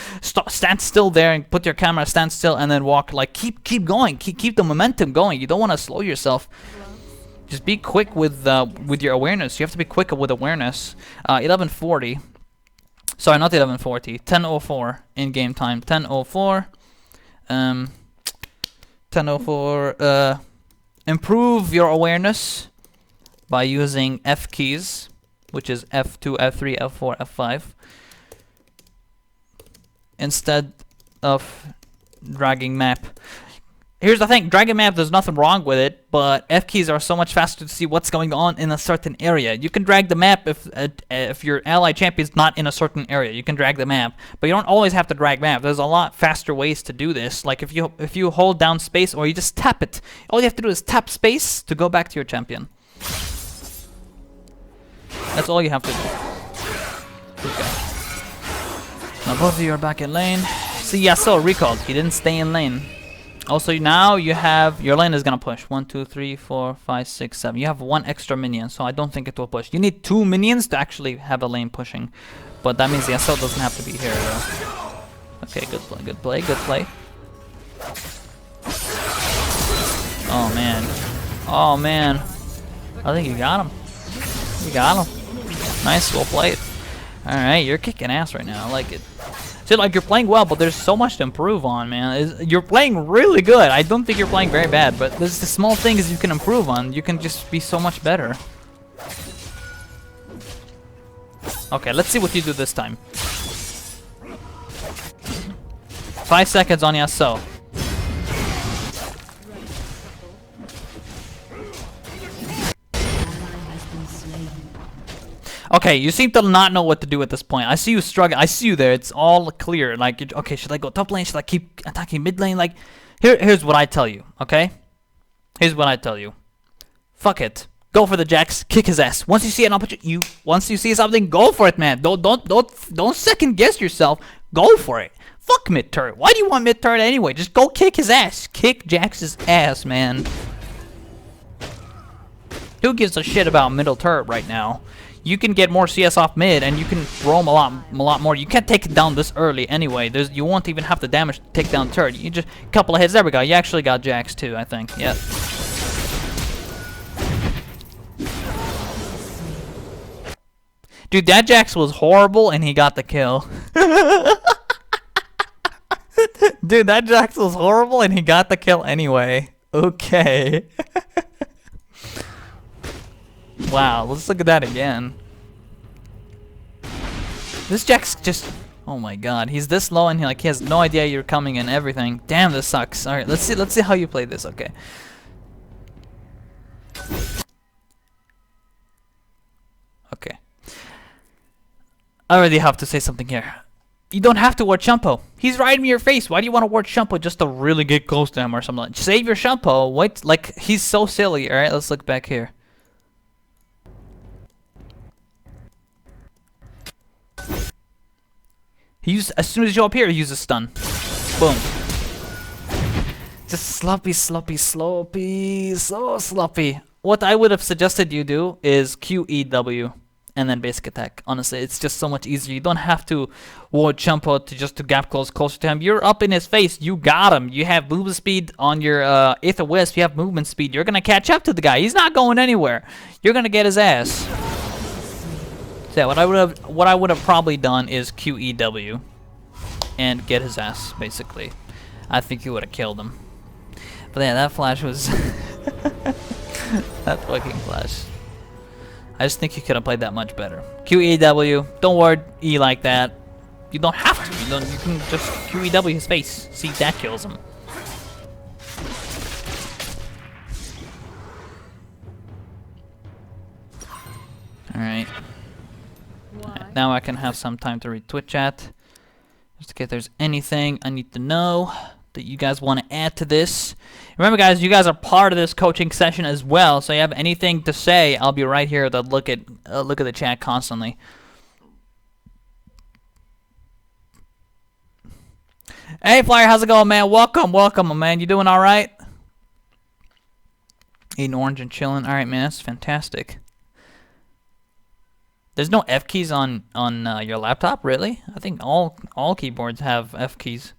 stand still there and put your camera, stand still, and then walk. Like, keep going, keep the momentum going. You don't want to slow yourself. Just be quick with your awareness. You have to be quick with awareness. 11:40. Sorry, not 11:40. 10:04 in game time. 10:04. 10:04. Improve your awareness by using F keys, which is F2, F3, F4, F5, instead of dragging map. Here's the thing, dragging map, there's nothing wrong with it, but F keys are so much faster to see what's going on in a certain area. You can drag the map if your ally champion's not in a certain area. You can drag the map, but you don't always have to drag map. There's a lot faster ways to do this. Like if you hold down space or you just tap it. All you have to do is tap space to go back to your champion. That's all you have to do. Okay. Now both of you are back in lane. See, Yasuo recalled. He didn't stay in lane. Also, now you have your lane is gonna push 1, 2, 3, 4, 5, 6, 7. You have one extra minion, so I don't think it will push. You need 2 minions to actually have a lane pushing, but that means the Yasuo doesn't have to be here. Okay, good play, good play, good play. Oh man, oh man! I think you got him. You got him. Nice, well played. All right, you're kicking ass right now. I like it. See, like, you're playing well, but there's so much to improve on, man. You're playing really good. I don't think you're playing very bad, but there's the small things you can improve on. You can just be so much better. Okay, let's see what you do this time. 5 seconds on Yasuo. Okay, you seem to not know what to do at this point. I see you struggling. I see you there. It's all clear. Like, okay, should I go top lane? Should I keep attacking mid lane? Like, here's what I tell you. Okay, here's what I tell you. Fuck it. Go for the Jax. Kick his ass. Once you see an opportunity, once you see something, go for it, man. Don't second guess yourself. Go for it. Fuck mid turret. Why do you want mid turret anyway? Just go kick his ass. Kick Jax's ass, man. Who gives a shit about middle turret right now? You can get more CS off mid, and you can roam a lot more. You can't take it down this early anyway. You won't even have the damage to take down the turret. You just a couple of hits. There we go. You actually got Jax too, I think. Yep. Dude, that Jax was horrible, and he got the kill. Dude, that Jax was horrible, and he got the kill anyway. Okay. Wow, let's look at that again. This Jax just... Oh my god, he's this low and he has no idea you're coming and everything. Damn, this sucks. Alright, let's see how you play this, okay. Okay. I already have to say something here. You don't have to ward Shunpo. He's right in your face. Why do you want to ward Shunpo just to really get close to him or something? Like, save your Shunpo. Wait, like, he's so silly. Alright, let's look back here. As soon as you up here, he uses stun. Boom. Just sloppy, so sloppy. What I would have suggested you do is QEW and then basic attack. Honestly, it's just so much easier. You don't have to ward Shunpo to gap closer to him. You're up in his face. You got him. You have movement speed on your Aether Wisp. You have movement speed. You're gonna catch up to the guy. He's not going anywhere. You're gonna get his ass. So yeah, what I would have probably done is QEW and get his ass, basically. I think you would have killed him. But yeah, that flash was That fucking flash. I just think you could have played that much better. QEW. Don't ward E like that. You don't have to. You can just QEW his face. See, that kills him. Alright. Now I can have some time to read Twitch chat. Just in case there's anything I need to know that you guys want to add to this. Remember, guys, you guys are part of this coaching session as well. So if you have anything to say, I'll be right here to look at the chat constantly. Hey, Flyer, how's it going, man? Welcome, welcome, man. You doing all right? Eating orange and chilling. All right, man. That's fantastic. There's no F keys on your laptop, really? I think all keyboards have F keys.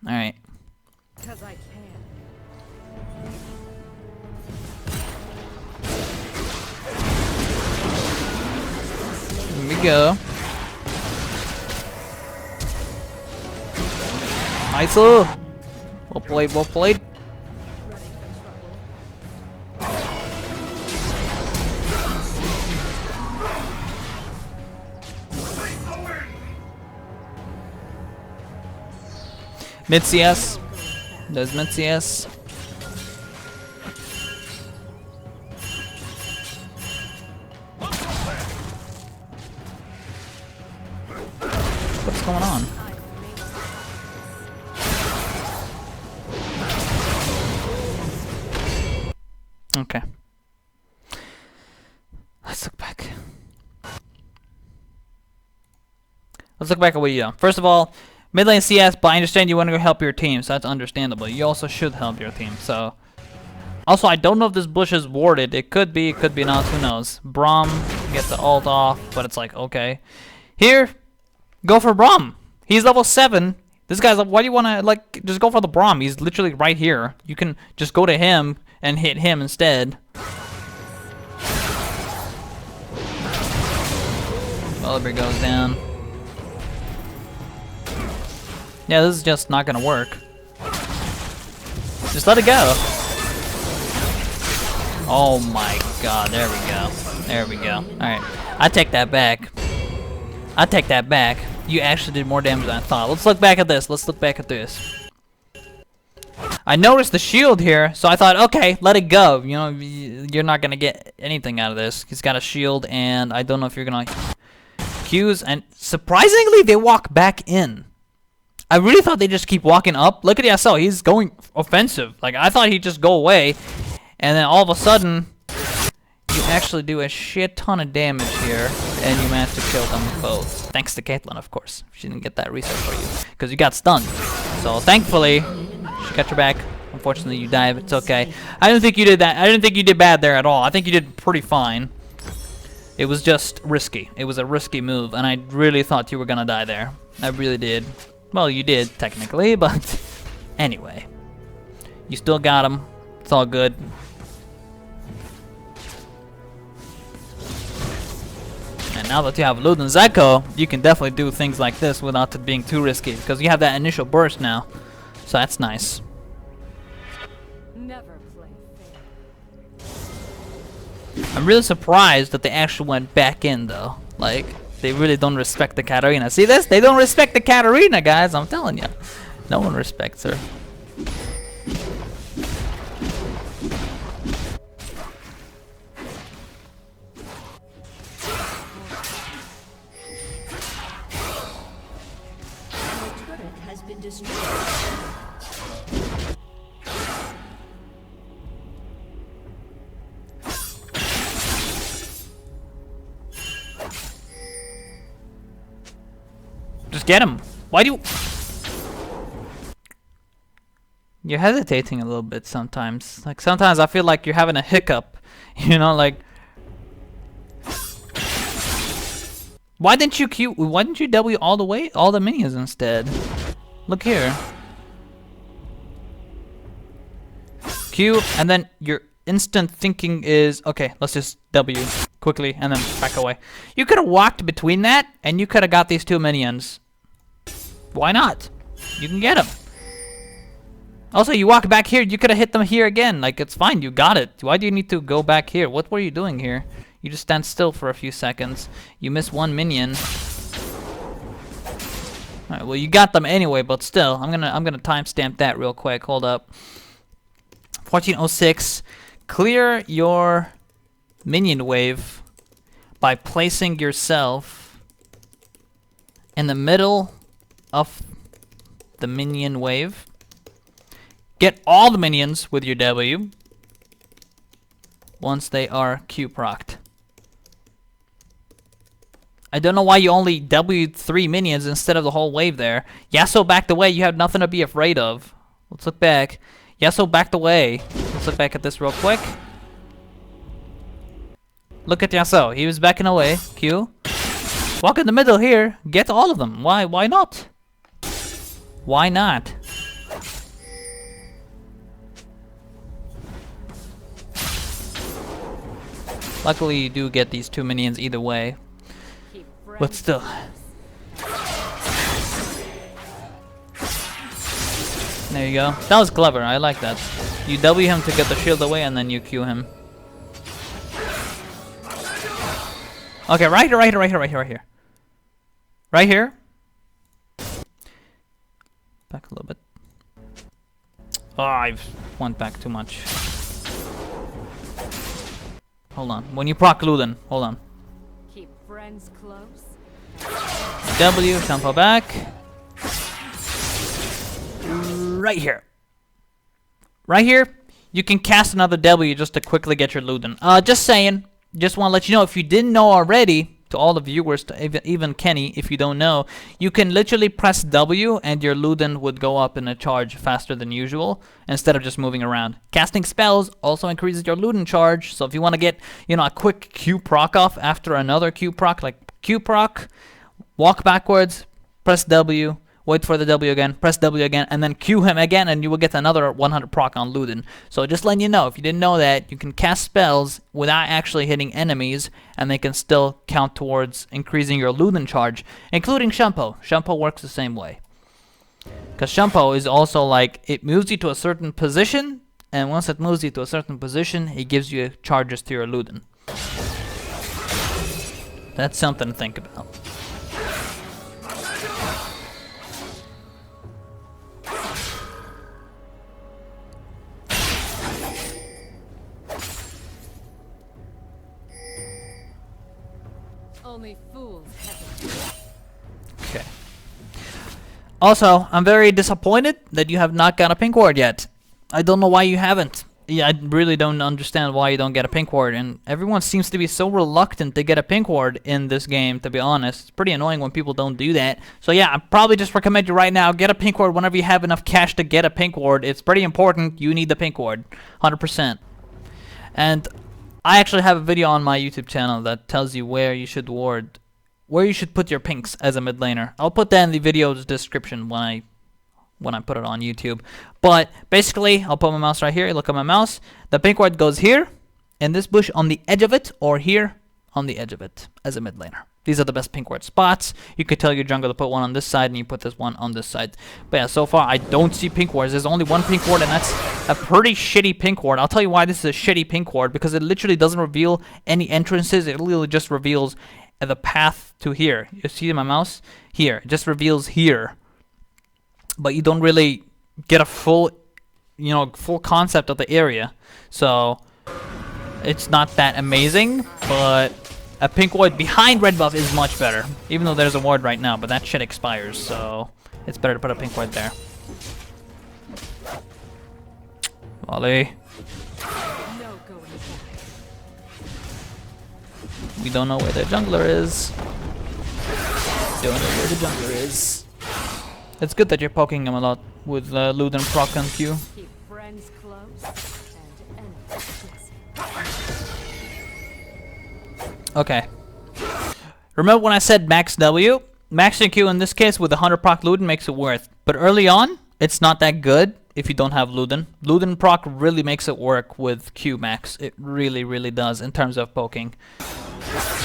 All right. Because I can. Here we go. Nice. Well played, well played. Mid CS. There's mid CS. What's going on? Okay. Let's look back. Let's look back at what you do. First of all, mid lane CS, but I understand you want to go help your team, so that's understandable. You also should help your team, so. Also, I don't know if this bush is warded. It could be not, who knows. Braum gets the ult off, but it's like, okay. Here, go for Braum. He's level 7. This guy's like, why do you want to, like, just go for the Braum? He's literally right here. You can just go to him and hit him instead. Oliver goes down. Yeah, this is just not gonna work. Just let it go. Oh my god, there we go. There we go. Alright, I take that back. I take that back. You actually did more damage than I thought. Let's look back at this. Let's look back at this. I noticed the shield here, so I thought, okay, let it go. You know, you're not gonna get anything out of this. He's got a shield, and I don't know if you're gonna Q's, and surprisingly, they walk back in. I really thought they just keep walking up. Look at Yasuo, he's going offensive. Like, I thought he'd just go away, and then all of a sudden, you actually do a shit ton of damage here, and you manage to kill them both. Thanks to Caitlyn, of course. She didn't get that reset for you, because you got stunned. So, thankfully, she got your back. Unfortunately, you died, but it's okay. I didn't think you did that. I didn't think you did bad there at all. I think you did pretty fine. It was just risky. It was a risky move, and I really thought you were gonna die there. I really did. Well, you did, technically, but anyway. You still got him. It's all good. And now that you have Luden's Echo, you can definitely do things like this without it being too risky, because you have that initial burst now. So that's nice. Never play fair. I'm really surprised that they actually went back in, though. Like, they really don't respect the Katarina. See this? They don't respect the Katarina, guys. I'm telling you. No one respects her. The turret has been destroyed. Just get him. Why do you... You're hesitating a little bit sometimes. Like, sometimes I feel like you're having a hiccup. You know, like... Why didn't you W all the way? All the minions instead. Look here. Q, and then your instant thinking is, okay, let's just W quickly and then back away. You could have walked between that, and you could have got these two minions. Why not? You can get them. Also, you walk back here, you could have hit them here again. Like, it's fine, you got it. Why do you need to go back here? What were you doing here? You just stand still for a few seconds. You miss one minion. Alright, well, you got them anyway, but still, I'm gonna timestamp that real quick. Hold up. 1406. Clear your minion wave by placing yourself in the middle of the minion wave. Get all the minions with your W once they are Q-procced. I don't know why you only W'd 3 minions instead of the whole wave there. Yasuo backed away. You have nothing to be afraid of. Let's look back. Yasuo backed away. Let's look back at this real quick. Look at Yasuo. He was backing away. Q. Walk in the middle here. Get all of them. Why not? Why not? Luckily, you do get these 2 minions either way. But still. There you go. That was clever. I like that. You W him to get the shield away, and then you Q him. Okay, right here. Right here. Back a little bit. Oh, I've went back too much. Hold on. When you proc Luden, hold on. Keep friends close. W, tempo back. Right here. Right here, you can cast another W just to quickly get your Luden. Just saying. Just want to let you know, if you didn't know already, to all the viewers, to even Kenny, if you don't know, you can literally press W and your Luden would go up in a charge faster than usual instead of just moving around. Casting spells also increases your Luden charge, so if you want to get, a quick Q proc off after another Q proc, like Q proc, walk backwards, press W, wait for the W again, press W again, and then Q him again, and you will get another 100 proc on Luden. So just letting you know, if you didn't know that, you can cast spells without actually hitting enemies, and they can still count towards increasing your Luden charge, including Shunpo. Shunpo works the same way. Because Shunpo is also like, it moves you to a certain position, and once it moves you to a certain position, it gives you charges to your Luden. That's something to think about. Only fools hesitate. Okay. Also, I'm very disappointed that you have not got a pink ward yet. I don't know why you haven't. Yeah, I really don't understand why you don't get a pink ward, and everyone seems to be so reluctant to get a pink ward in this game, to be honest. It's pretty annoying when people don't do that. So yeah, I probably just recommend you right now, get a pink ward whenever you have enough cash to get a pink ward. It's pretty important. You need the pink ward. 100%. And I actually have a video on my YouTube channel that tells you where you should put your pinks as a mid laner. I'll put that in the video's description when I put it on YouTube. But basically, I'll put my mouse right here. Look at my mouse. The pink ward goes here, in this bush on the edge of it, or here on the edge of it as a mid laner. These are the best pink ward spots. You could tell your jungle to put one on this side, and you put this one on this side. But yeah, so far I don't see pink wards. There's only one pink ward, and that's a pretty shitty pink ward. I'll tell you why this is a shitty pink ward, because it literally doesn't reveal any entrances. It literally just reveals the path to here. You see my mouse? Here. It just reveals here. But you don't really get a full concept of the area. So it's not that amazing, but a pink ward behind red buff is much better. Even though there's a ward right now, but that shit expires, so it's better to put a pink ward there. Volley. No going back. We don't know where the jungler is. Don't know where the jungler is. It's good that you're poking him a lot with Luden proc and Q. Keep friends close and enemies distant. Okay. Remember when I said max W? Maxing Q in this case with 100 proc Luden makes it worth. But early on, it's not that good if you don't have Luden. Luden proc really makes it work with Q max. It really, really does in terms of poking.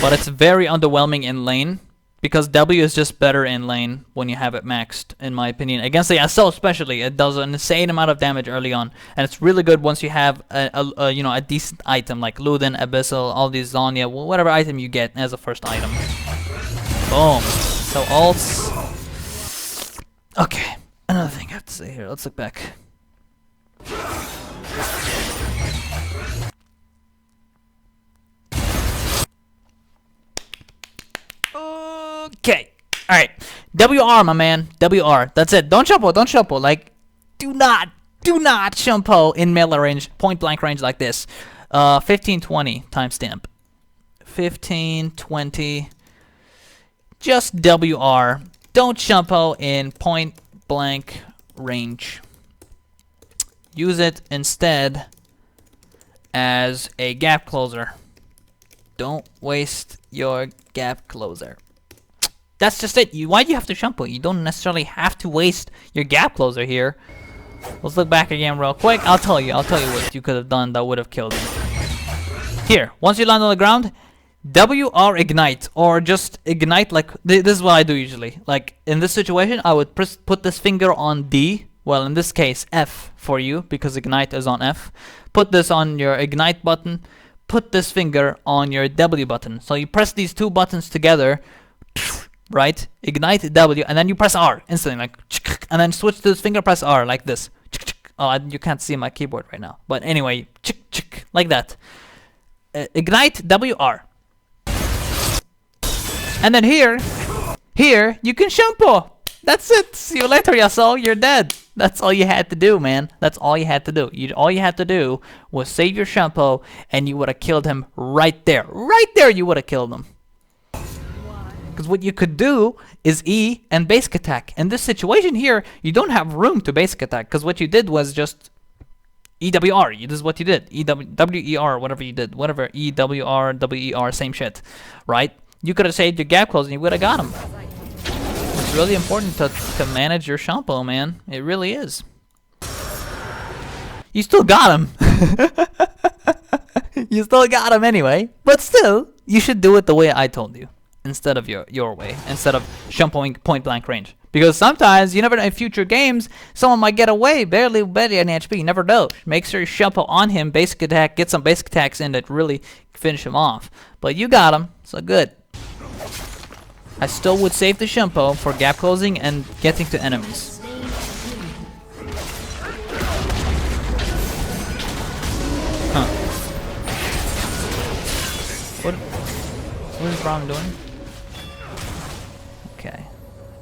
But it's very underwhelming in lane because W is just better in lane when you have it maxed, in my opinion. Against the Yasuo especially, it does an insane amount of damage early on, and it's really good once you have a decent item like Luden, Abyssal, all these Zonya, whatever item you get as a first item. Boom. So ults. Okay, another thing I have to say here. Let's look back. Okay. Alright. WR, my man. WR. That's it. Don't shunpo. Don't shunpo. Like, do not shunpo in melee range, point blank range like this. 1520 timestamp. 1520. Just WR. Don't shunpo in point blank range. Use it instead as a gap closer. Don't waste your gap closer. That's just it. Why do you have to shunpo? You don't necessarily have to waste your gap closer here. Let's look back again real quick. I'll tell you what you could have done that would have killed him. Here, once you land on the ground, WR ignite, or just ignite like this is what I do usually. Like in this situation, I would put this finger on D. Well, in this case, F for you because ignite is on F. Put this on your ignite button. Put this finger on your W button. So you press these two buttons together, right? Ignite W, and then you press R instantly, like, and then switch to this finger, press R like this. Oh, you can't see my keyboard right now, but anyway, like that. Ignite WR, and then here you can shunpo. That's it. See you later, Yasuo. You're dead. That's all you had to do, man. That's all you had to do. All you had to do was save your shunpo, and you would have killed him right there. Right there, you would have killed him. Because what you could do is E and basic attack. In this situation here, you don't have room to basic attack, because what you did was just EWR. This is what you did. WER, whatever you did. Whatever. EWR, WER, same shit. Right? You could have saved your gap close and you would have got him. It's really important to manage your shunpo, man. It really is. You still got him. You still got him anyway. But still, you should do it the way I told you. Instead of your way. Instead of shunpoing point blank range. Because sometimes, you never know, in future games, someone might get away, barely any HP. You never know. Make sure you shunpo on him, basic attack, get some basic attacks in that really finish him off. But you got him, so good. I still would save the shunpo for gap closing and getting to enemies. Huh. What is Brown doing? Okay.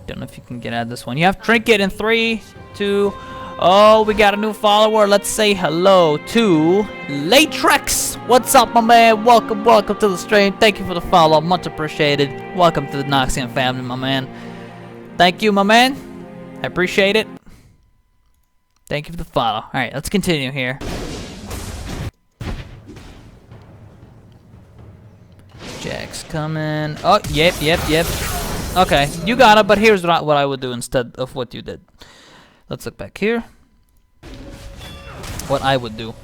Don't know if you can get at this one. You have trinket in 3, 2. Oh, we got a new follower. Let's say hello to Latrex. What's up, my man? Welcome to the stream. Thank you for the follow. Much appreciated. Welcome to the Noxian family, my man. Thank you, my man. I appreciate it. Thank you for the follow. All right, let's continue here. Jack's coming. Oh, yep. Okay, you got it, but here's what I would do instead of what you did. Let's look back here. What I would do.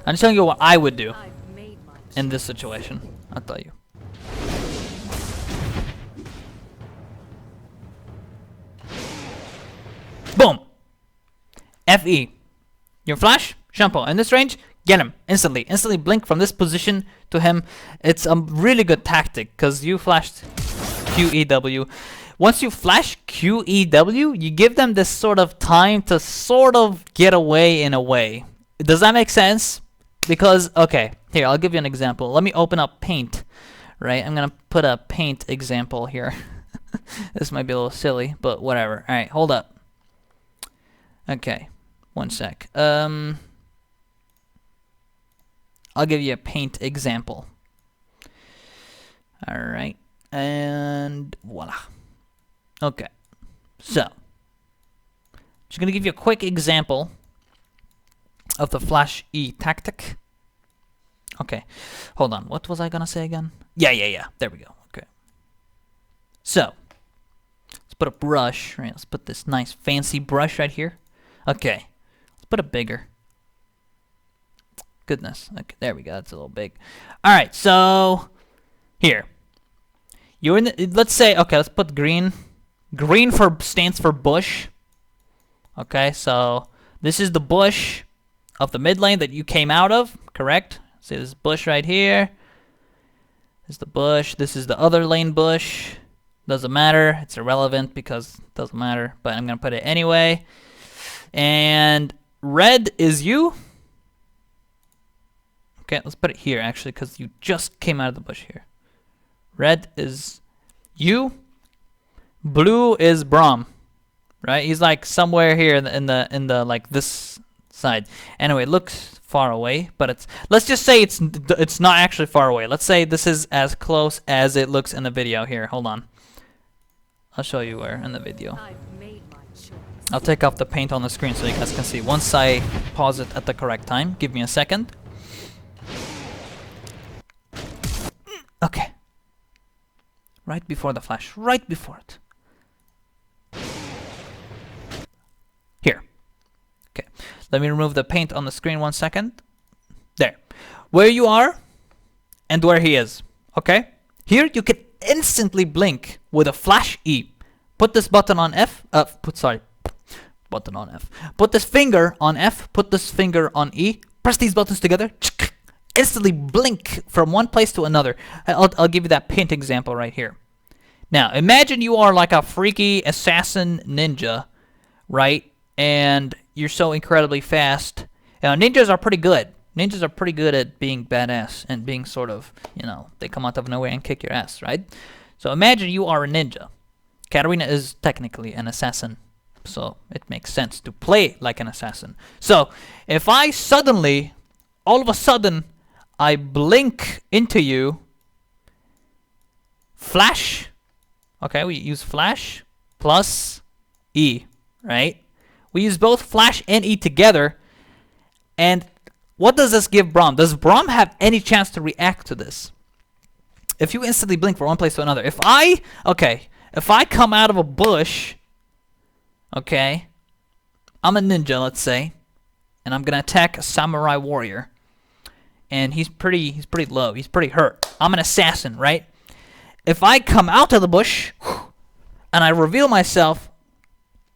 I'm just telling you what I would do in this situation. I'll tell you. Boom! FE. Your flash, shunpo. In this range, get him instantly. Instantly blink from this position to him. It's a really good tactic because you flashed QEW. Once you flash QEW, you give them this sort of time to sort of get away in a way. Does that make sense? Because, okay, here, I'll give you an example. Let me open up Paint, right? I'm going to put a Paint example here. This might be a little silly, but whatever. All right, hold up. Okay, one sec. I'll give you a Paint example. All right, and voila. Okay, so just gonna give you a quick example of the flash E tactic. Okay, hold on. What was I gonna say again? Yeah. There we go. Okay. So let's put a brush. Right. Let's put this nice fancy brush right here. Okay. Let's put it bigger. Goodness. Okay. There we go. That's a little big. All right. So here. You're in the, let's say, okay, let's put green. Green stands for bush. Okay, so this is the bush of the mid lane that you came out of, correct? See this bush right here. This is the bush. This is the other lane bush. Doesn't matter. It's irrelevant because it doesn't matter, but I'm going to put it anyway. And red is you. Okay, let's put it here actually because you just came out of the bush here. Red is you. Blue is Braum, right? He's like somewhere here in the like this side. Anyway, it looks far away, but it's, let's just say it's not actually far away. Let's say this is as close as it looks in the video here. Hold on. I'll show you where in the video. I've made my choice. I'll take off the paint on the screen so you guys can see. Once I pause it at the correct time, give me a second. Okay. Right before the flash, right before it. Here. Okay. Let me remove the paint on the screen 1 second. There. Where you are and where he is. Okay? Here you can instantly blink with a flash E. Put this button on F. Button on F. Put this finger on F. Put this finger on E. Press these buttons together. Instantly blink from one place to another. I'll give you that paint example right here. Now, imagine you are like a freaky assassin ninja, right? And you're so incredibly fast. Now, ninjas are pretty good. Ninjas are pretty good at being badass and being sort of, you know, they come out of nowhere and kick your ass, right? So imagine you are a ninja. Katarina is technically an assassin, so it makes sense to play like an assassin. So if I suddenly, all of a sudden, I blink into you, flash, okay, we use flash plus E, right? We use both flash and E together, and what does this give Braum? Does Braum have any chance to react to this? If you instantly blink from one place to another, if I come out of a bush, okay, I'm a ninja, let's say, and I'm gonna attack a samurai warrior, and he's pretty low, he's pretty hurt. I'm an assassin, right? If I come out of the bush and I reveal myself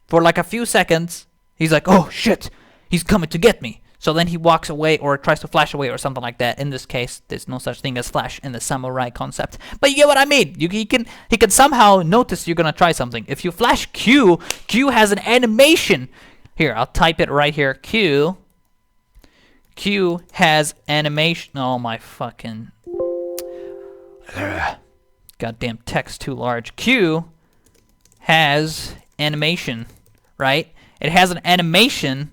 for like a few seconds, he's like, oh shit, he's coming to get me. So then he walks away or tries to flash away or something like that. In this case, there's no such thing as flash in the samurai concept. But you get what I mean. He can somehow notice you're gonna try something. If you flash Q, Q has an animation. Here, I'll type it right here. Q has animation. Oh my fucking goddamn text too large. Q has animation, right? It has an animation.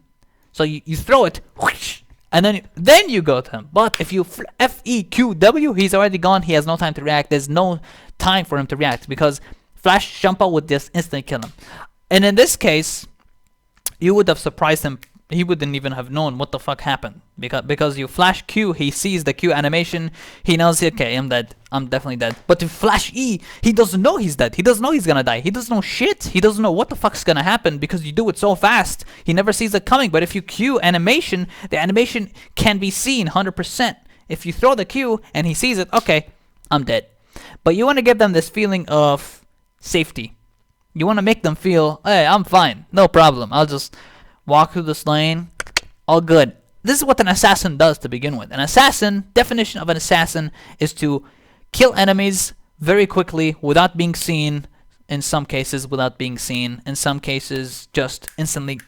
So you throw it, whoosh, and then you go to him. But if you FEQW, he's already gone. He has no time to react. There's no time for him to react because flash-shunpo would just instantly kill him. And in this case, you would have surprised him. He wouldn't even have known what the fuck happened because you flash Q, he sees the Q animation, he knows, okay, I'm dead. I'm definitely dead. But to flash E, he doesn't know he's dead. He doesn't know he's gonna die. He doesn't know shit. He doesn't know what the fuck's gonna happen because you do it so fast. He never sees it coming. But if you Q animation, the animation can be seen 100%. If you throw the Q and he sees it, okay, I'm dead. But you want to give them this feeling of safety. You want to make them feel, hey, I'm fine, no problem. I'll just walk through this lane, all good. This is what an assassin does to begin with. An assassin, definition of an assassin is to kill enemies very quickly without being seen. In some cases, without being seen. In some cases, just instantly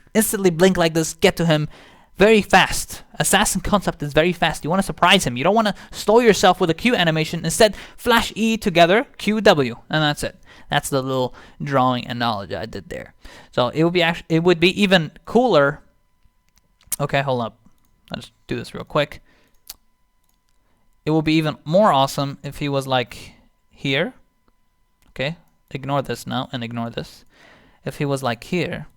blink like this, get to him very fast. Assassin concept is very fast. You want to surprise him. You don't want to stall yourself with a Q animation. Instead, flash E together, QW, and that's it. That's the little drawing analogy I did there. So it would be even cooler. Okay, hold up. I'll just do this real quick. It would be even more awesome if he was like here. Okay, ignore this now and ignore this. If he was like here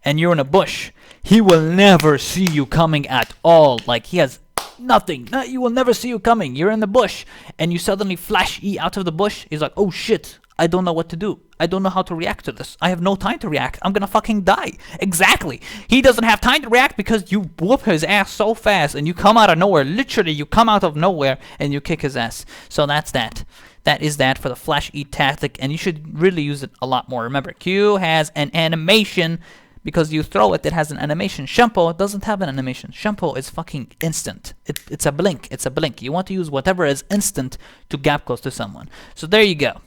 and you're in a bush, he will never see you coming at all. Like he has nothing. No, you will never see you coming. You're in the bush and you suddenly flash E out of the bush. He's like, oh shit, I don't know what to do. I don't know how to react to this. I have no time to react. I'm gonna fucking die. Exactly. He doesn't have time to react because you whoop his ass so fast and you come out of nowhere. Literally, you come out of nowhere and you kick his ass. So that's that. That is that for the flash E tactic, and you should really use it a lot more. Remember, Q has an animation because you throw it. It has an animation. Shunpo doesn't have an animation. Shunpo is fucking instant. It's a blink. It's a blink. You want to use whatever is instant to gap close to someone. So there you go.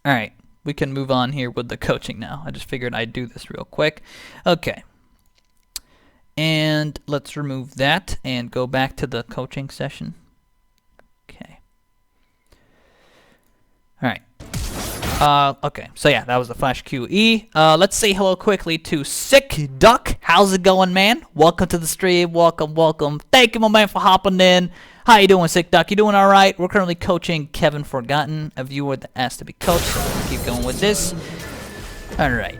All right, we can move on here with the coaching now. I just figured I'd do this real quick. Okay. And let's remove that and go back to the coaching session. Okay. All right. Okay, so yeah, that was the Flash QE. Let's say hello quickly to Sick Duck. How's it going, man? Welcome to the stream. Welcome, welcome. Thank you, my man, for hopping in. How you doing, Sick Duck? You doing all right? We're currently coaching Kennyforgotten, a viewer that asked to be coached. So we'll keep going with this. All right.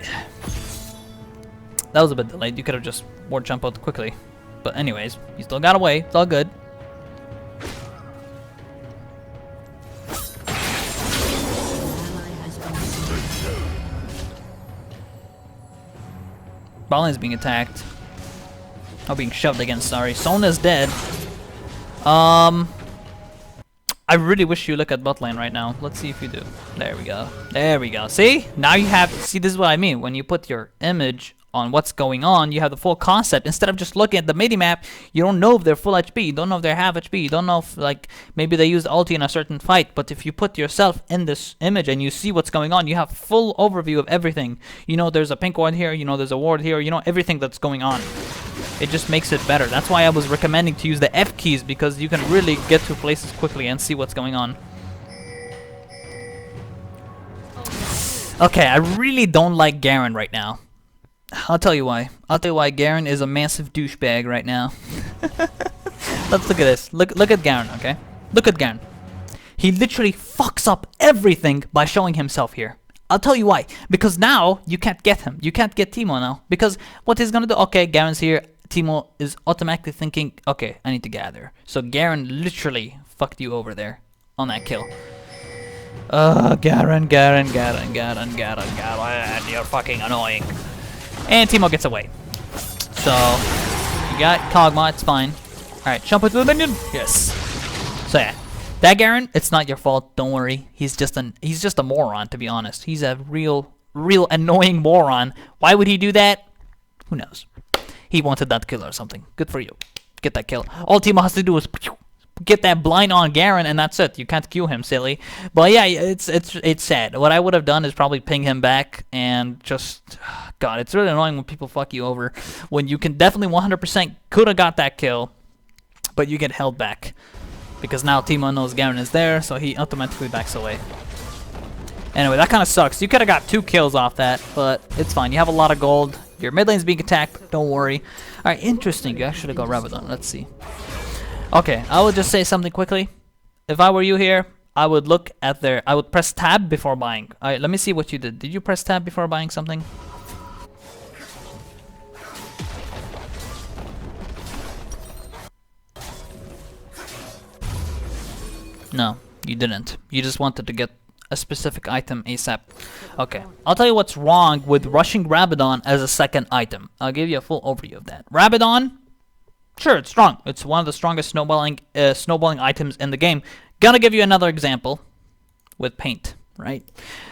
That was a bit delayed. You could have just ward jump out quickly. But anyways, you still got away. It's all good. Ball is being attacked. Oh, being shoved against, sorry. Sona's dead. I really wish you look at bot lane right now. Let's see if you do. There we go. There we go. See? Now you have... See, this is what I mean. When you put your image on what's going on, you have the full concept. Instead of just looking at the mini-map, you don't know if they're full HP. You don't know if they're half HP. You don't know if, like, maybe they used ulti in a certain fight. But if you put yourself in this image and you see what's going on, you have full overview of everything. You know there's a pink ward here. You know there's a ward here. You know everything that's going on. It just makes it better. That's why I was recommending to use the F keys, because you can really get to places quickly and see what's going on. Okay, I really don't like Garen right now. I'll tell you why. I'll tell you why. Garen is a massive douchebag right now. Let's look at this. Look at Garen, okay? Look at Garen. He literally fucks up everything by showing himself here. I'll tell you why. Because now you can't get him. You can't get Teemo now. Because what he's gonna do? Okay, Garen's here. Teemo is automatically thinking, okay, I need to gather. So Garen literally fucked you over there on that kill. Garen, you're fucking annoying. And Teemo gets away. So, you got Kog'Maw, it's fine. Alright, jump into the minion. Yes. So yeah, that Garen, it's not your fault, don't worry. He's just a moron, to be honest. He's a real annoying moron. Why would he do that? Who knows? He wanted that kill or something. Good for you. Get that kill. All Teemo has to do is get that blind on Garen, and that's it. You can't Q him, silly. But yeah, it's sad. What I would have done is probably ping him back and just... God, it's really annoying when people fuck you over. When you can definitely 100% could have got that kill, but you get held back. Because now Teemo knows Garen is there, so he automatically backs away. Anyway, that kind of sucks. You could have got 2 kills off that, but it's fine. You have a lot of gold. Your mid lane's being attacked. Don't worry. Alright, interesting. You actually got Rabadon. Let's see. Okay, I will just say something quickly. If I were you here, I would look at their... I would press tab before buying. Alright, let me see what you did. Did you press tab before buying something? No, you didn't. You just wanted to get a specific item ASAP. Okay, I'll tell you what's wrong with rushing Rabadon as a second item. I'll give you a full overview of that. Rabadon, sure, it's strong. It's one of the strongest snowballing items in the game. Gonna give you another example with paint, right?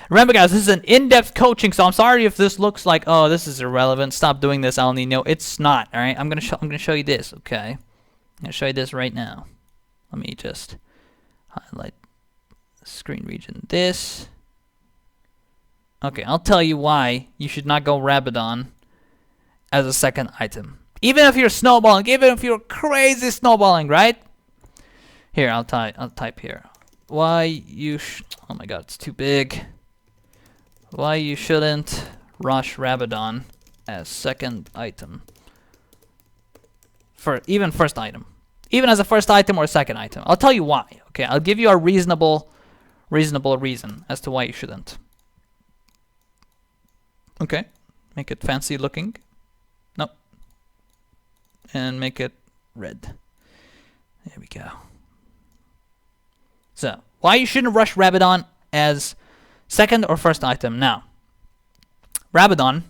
Remember, guys, this is an in-depth coaching, so I'm sorry if this looks like, oh, this is irrelevant. Stop doing this, El Nino. It's not. All right, I'm gonna show you this. Okay, I'm gonna show you this right now. Let me just highlight screen region this. Okay, I'll tell you why you should not go Rabadon as a second item. Even if you're snowballing, even if you're crazy snowballing, right? Here, I'll type here. Why you oh my god, it's too big. Why you shouldn't rush Rabadon as second item. For even first item. Even as a first item or a second item. I'll tell you why. Okay, I'll give you a reasonable reason as to why you shouldn't. Okay, make it fancy looking. Nope. And make it red. There we go. So, why you shouldn't rush Rabadon as Second or first item. Now, Rabadon.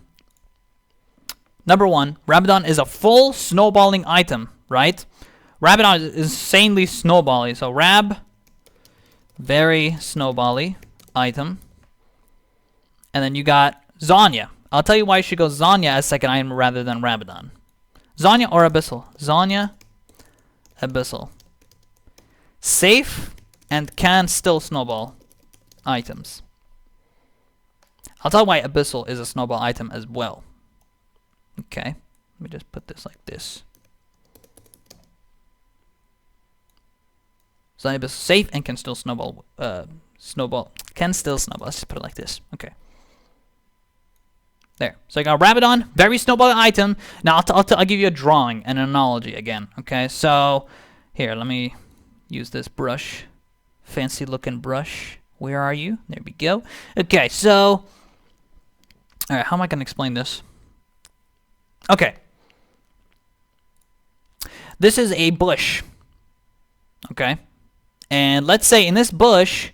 Number one, Rabadon is a full snowballing item, right? Rabadon is insanely snowbally. So Rab, very snowbally item. And then you got Zhonya. I'll tell you why you should go Zhonya as second item rather than Rabadon. Zhonya or Abyssal? Zhonya, Abyssal. Safe and can still snowball items. I'll tell you why Abyssal is a snowball item as well. Okay, let me just put this like this. Zhonya Abyssal safe and can still snowball. Can still snowball. Let's just put it like this. Okay. There. So I got Rabadon, very snowball item. Now I'll give you a drawing, an analogy again. Okay, so here, let me use this brush. Fancy looking brush. Where are you? There we go. Okay, so, all right, how am I going to explain this? Okay. This is a bush. Okay. And let's say in this bush,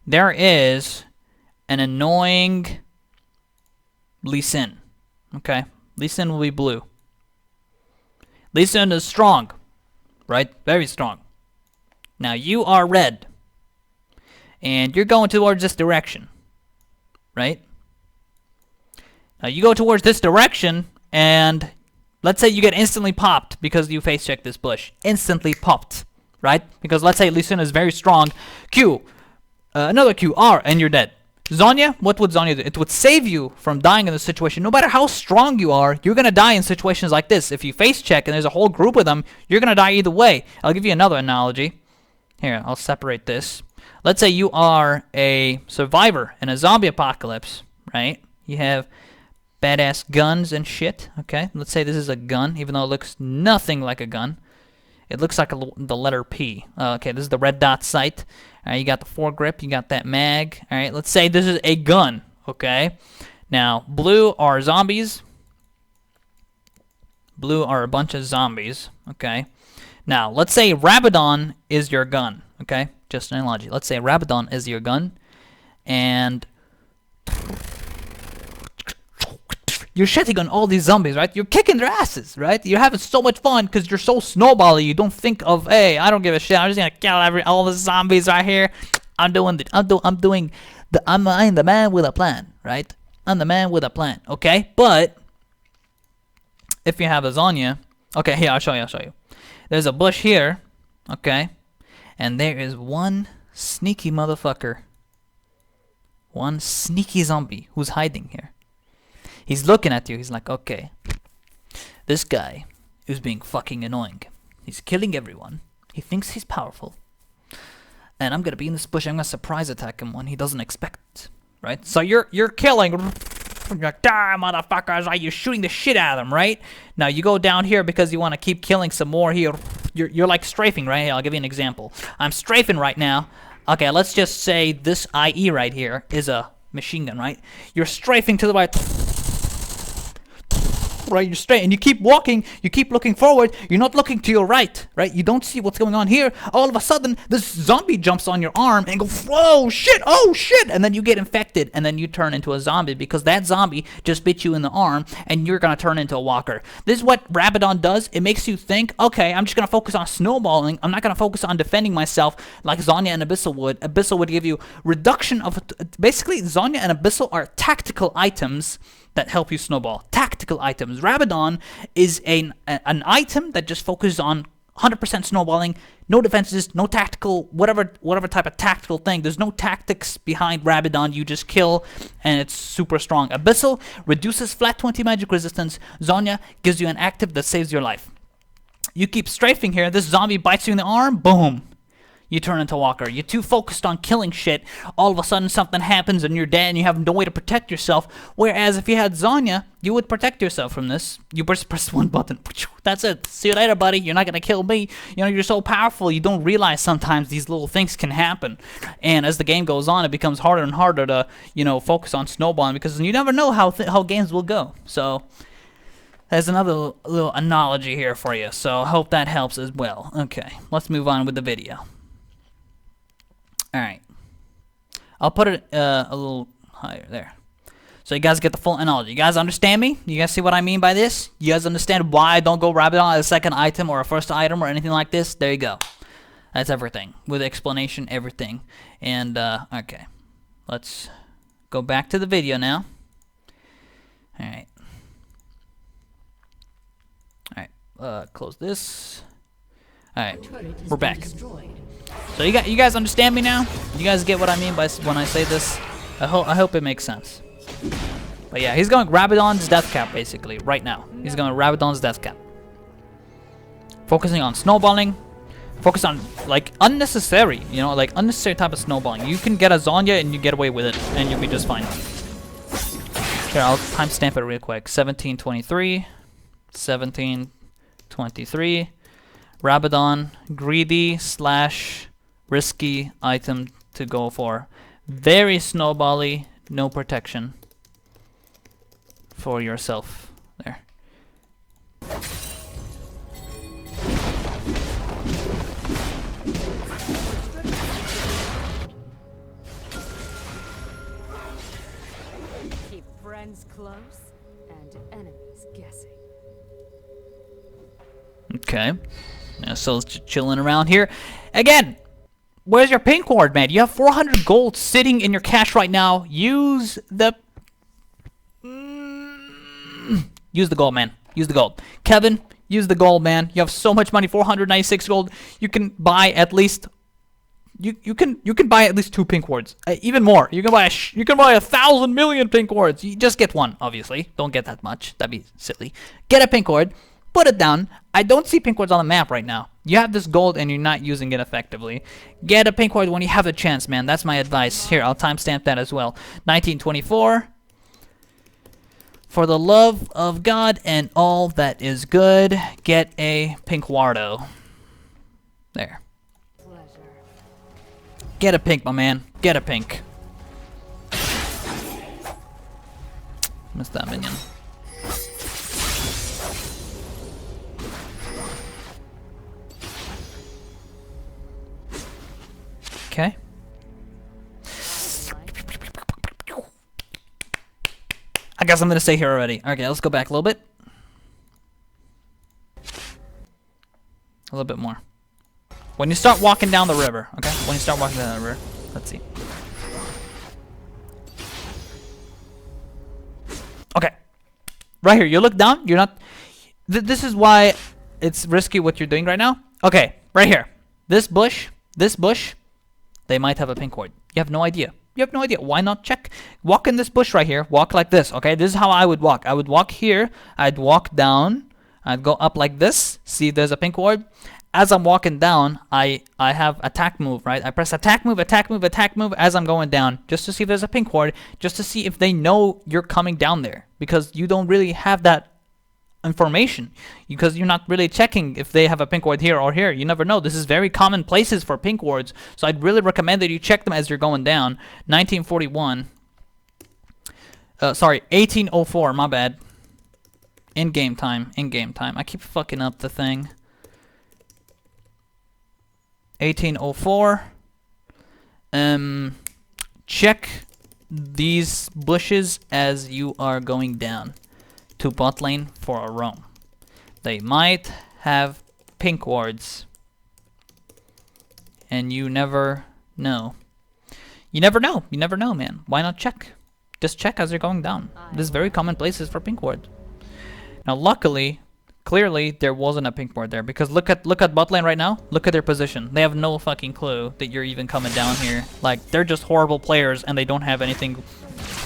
there is an annoying Lee Sin. Okay. Lee Sin will be blue. Lee Sin is strong. Right? Very strong. Now you are red. And you're going towards this direction. Right? Now you go towards this direction, and let's say you get instantly popped because you face check this bush. Instantly popped. Right? Because let's say Lee Sin is very strong. Q. Another Q. R. And you're dead. Zhonya, what would Zhonya do? It would save you from dying in this situation. No matter how strong you are, you're going to die in situations like this. If you face check and there's a whole group of them, you're going to die either way. I'll give you another analogy. Here, I'll separate this. Let's say you are a survivor in a zombie apocalypse, right? You have badass guns and shit, okay? Let's say this is a gun, even though it looks nothing like a gun. It looks like the letter P. Okay, this is the red dot sight. All right, you got the foregrip, you got that mag. All right, let's say this is a gun, okay? Now, blue are zombies. Blue are a bunch of zombies, okay? Now, let's say Rabadon is your gun, okay? Just an analogy. Let's say Rabadon is your gun, and you're shitting on all these zombies, right? You're kicking their asses, right? You're having so much fun because you're so snowbally. You don't think of, hey, I don't give a shit. I'm just gonna kill all the zombies right here. I'm the man with a plan, right? I'm the man with a plan, okay? But if you have a Zhonya, okay, here I'll show you. There's a bush here, okay, and there is one sneaky motherfucker, one sneaky zombie who's hiding here. He's looking at you. He's like, okay, this guy is being fucking annoying. He's killing everyone. He thinks he's powerful. And I'm going to be in this bush. I'm going to surprise attack him when he doesn't expect, right? So you're killing. You're like, die, motherfuckers. Right? You're shooting the shit out of them, right? Now you go down here because you want to keep killing some more here. You're like strafing, right? I'll give you an example. I'm strafing right now. Okay, let's just say this IE right here is a machine gun, right? You're strafing to the right. Right, you're straight, and you keep walking, you keep looking forward, you're not looking to your right, right? You don't see what's going on here. All of a sudden, this zombie jumps on your arm and go, whoa, shit, oh, shit, and then you get infected, and then you turn into a zombie because that zombie just bit you in the arm, and you're going to turn into a walker. This is what Rabadon does. It makes you think, okay, I'm just going to focus on snowballing. I'm not going to focus on defending myself like Zhonya and Abyssal would. Abyssal would give you reduction of, basically, Zhonya and Abyssal are tactical items that help you snowball. Tactical items. Rabadon is an item that just focuses on 100% snowballing, no defenses, no tactical, whatever type of tactical thing. There's no tactics behind Rabadon. You just kill, and it's super strong. Abyssal reduces flat 20 magic resistance. Zhonya gives you an active that saves your life. You keep strafing here. This zombie bites you in the arm. Boom. You turn into a walker. You're too focused on killing shit. All of a sudden something happens and you're dead and you have no way to protect yourself. Whereas if you had Zhonya, you would protect yourself from this. You just press one button. That's it. See you later, buddy. You're not going to kill me. You know, you're so powerful. You don't realize sometimes these little things can happen. And as the game goes on, it becomes harder and harder to, you know, focus on snowballing because you never know how games will go. So there's another little analogy here for you. So I hope that helps as well. Okay, let's move on with the video. Alright. I'll put it a little higher there. So you guys get the full analogy. You guys understand me? You guys see what I mean by this? You guys understand why I don't go Rabadon as a second item or a first item or anything like this? There you go. That's everything. With explanation, everything. And, okay. Let's go back to the video now. Alright. Alright, close this. Alright, we're back. So you guys understand me now? You guys get what I mean by when I say this? I hope it makes sense. But yeah, he's going Rabadon's Deathcap basically right now. He's going Rabadon's Deathcap. Focusing on snowballing. Focus on like unnecessary, you know, like unnecessary type of snowballing. You can get a Zonya and you get away with it, and you'll be just fine. Here, I'll timestamp it real quick. 1723, 1723. Rabadon, greedy / risky item to go for. Very snowbally, no protection for yourself. There. Keep friends close and enemies guessing. Okay. Yeah, so it's just chilling around here. Again, where's your pink ward, man? You have 400 gold sitting in your cash right now. Use the... use the gold, man. Use the gold. Kevin, use the gold, man. You have so much money, 496 gold. You can buy at least... You can buy at least 2 pink wards. Even more. You can buy 1,000 million pink wards. You just get one, obviously. Don't get that much. That'd be silly. Get a pink ward. Put it down. I don't see pink wards on the map right now. You have this gold and you're not using it effectively. Get a pink ward when you have the chance, man. That's my advice. Here, I'll timestamp that as well. 1924. For the love of God and all that is good, get a pink wardo. There. Pleasure. Get a pink, my man. Get a pink. Missed that minion. Okay. I guess I'm gonna stay here already. Okay, let's go back a little bit. A little bit more. When you start walking down the river, okay? When you start walking down the river, let's see. Okay. Right here, you look down, you're not... this is why it's risky what you're doing right now. Okay, right here. This bush, they might have a pink ward. You have no idea. You have no idea. Why not check? Walk in this bush right here. Walk like this, okay? This is how I would walk. I would walk here. I'd walk down. I'd go up like this. See if there's a pink ward. As I'm walking down, I have attack move, right? I press attack move, attack move, attack move as I'm going down, just to see if there's a pink ward, just to see if they know you're coming down there, because you don't really have that information, because you're not really checking if they have a pink ward here or here. You never know. This is very common places for pink wards, so I'd really recommend that you check them as you're going down. 1941. Sorry, 1804. My bad. In game time. In game time. I keep fucking up the thing. 1804. Check these bushes as you are going down to bot lane for a roam. They might have pink wards, and you never know. You never know. You never know, man. Why not check? Just check as you're going down. This is very common places for pink ward. Now, luckily, clearly there wasn't a pink ward there, because look at bot lane right now. Look at their position. They have no fucking clue that you're even coming down here. Like, they're just horrible players, and they don't have anything.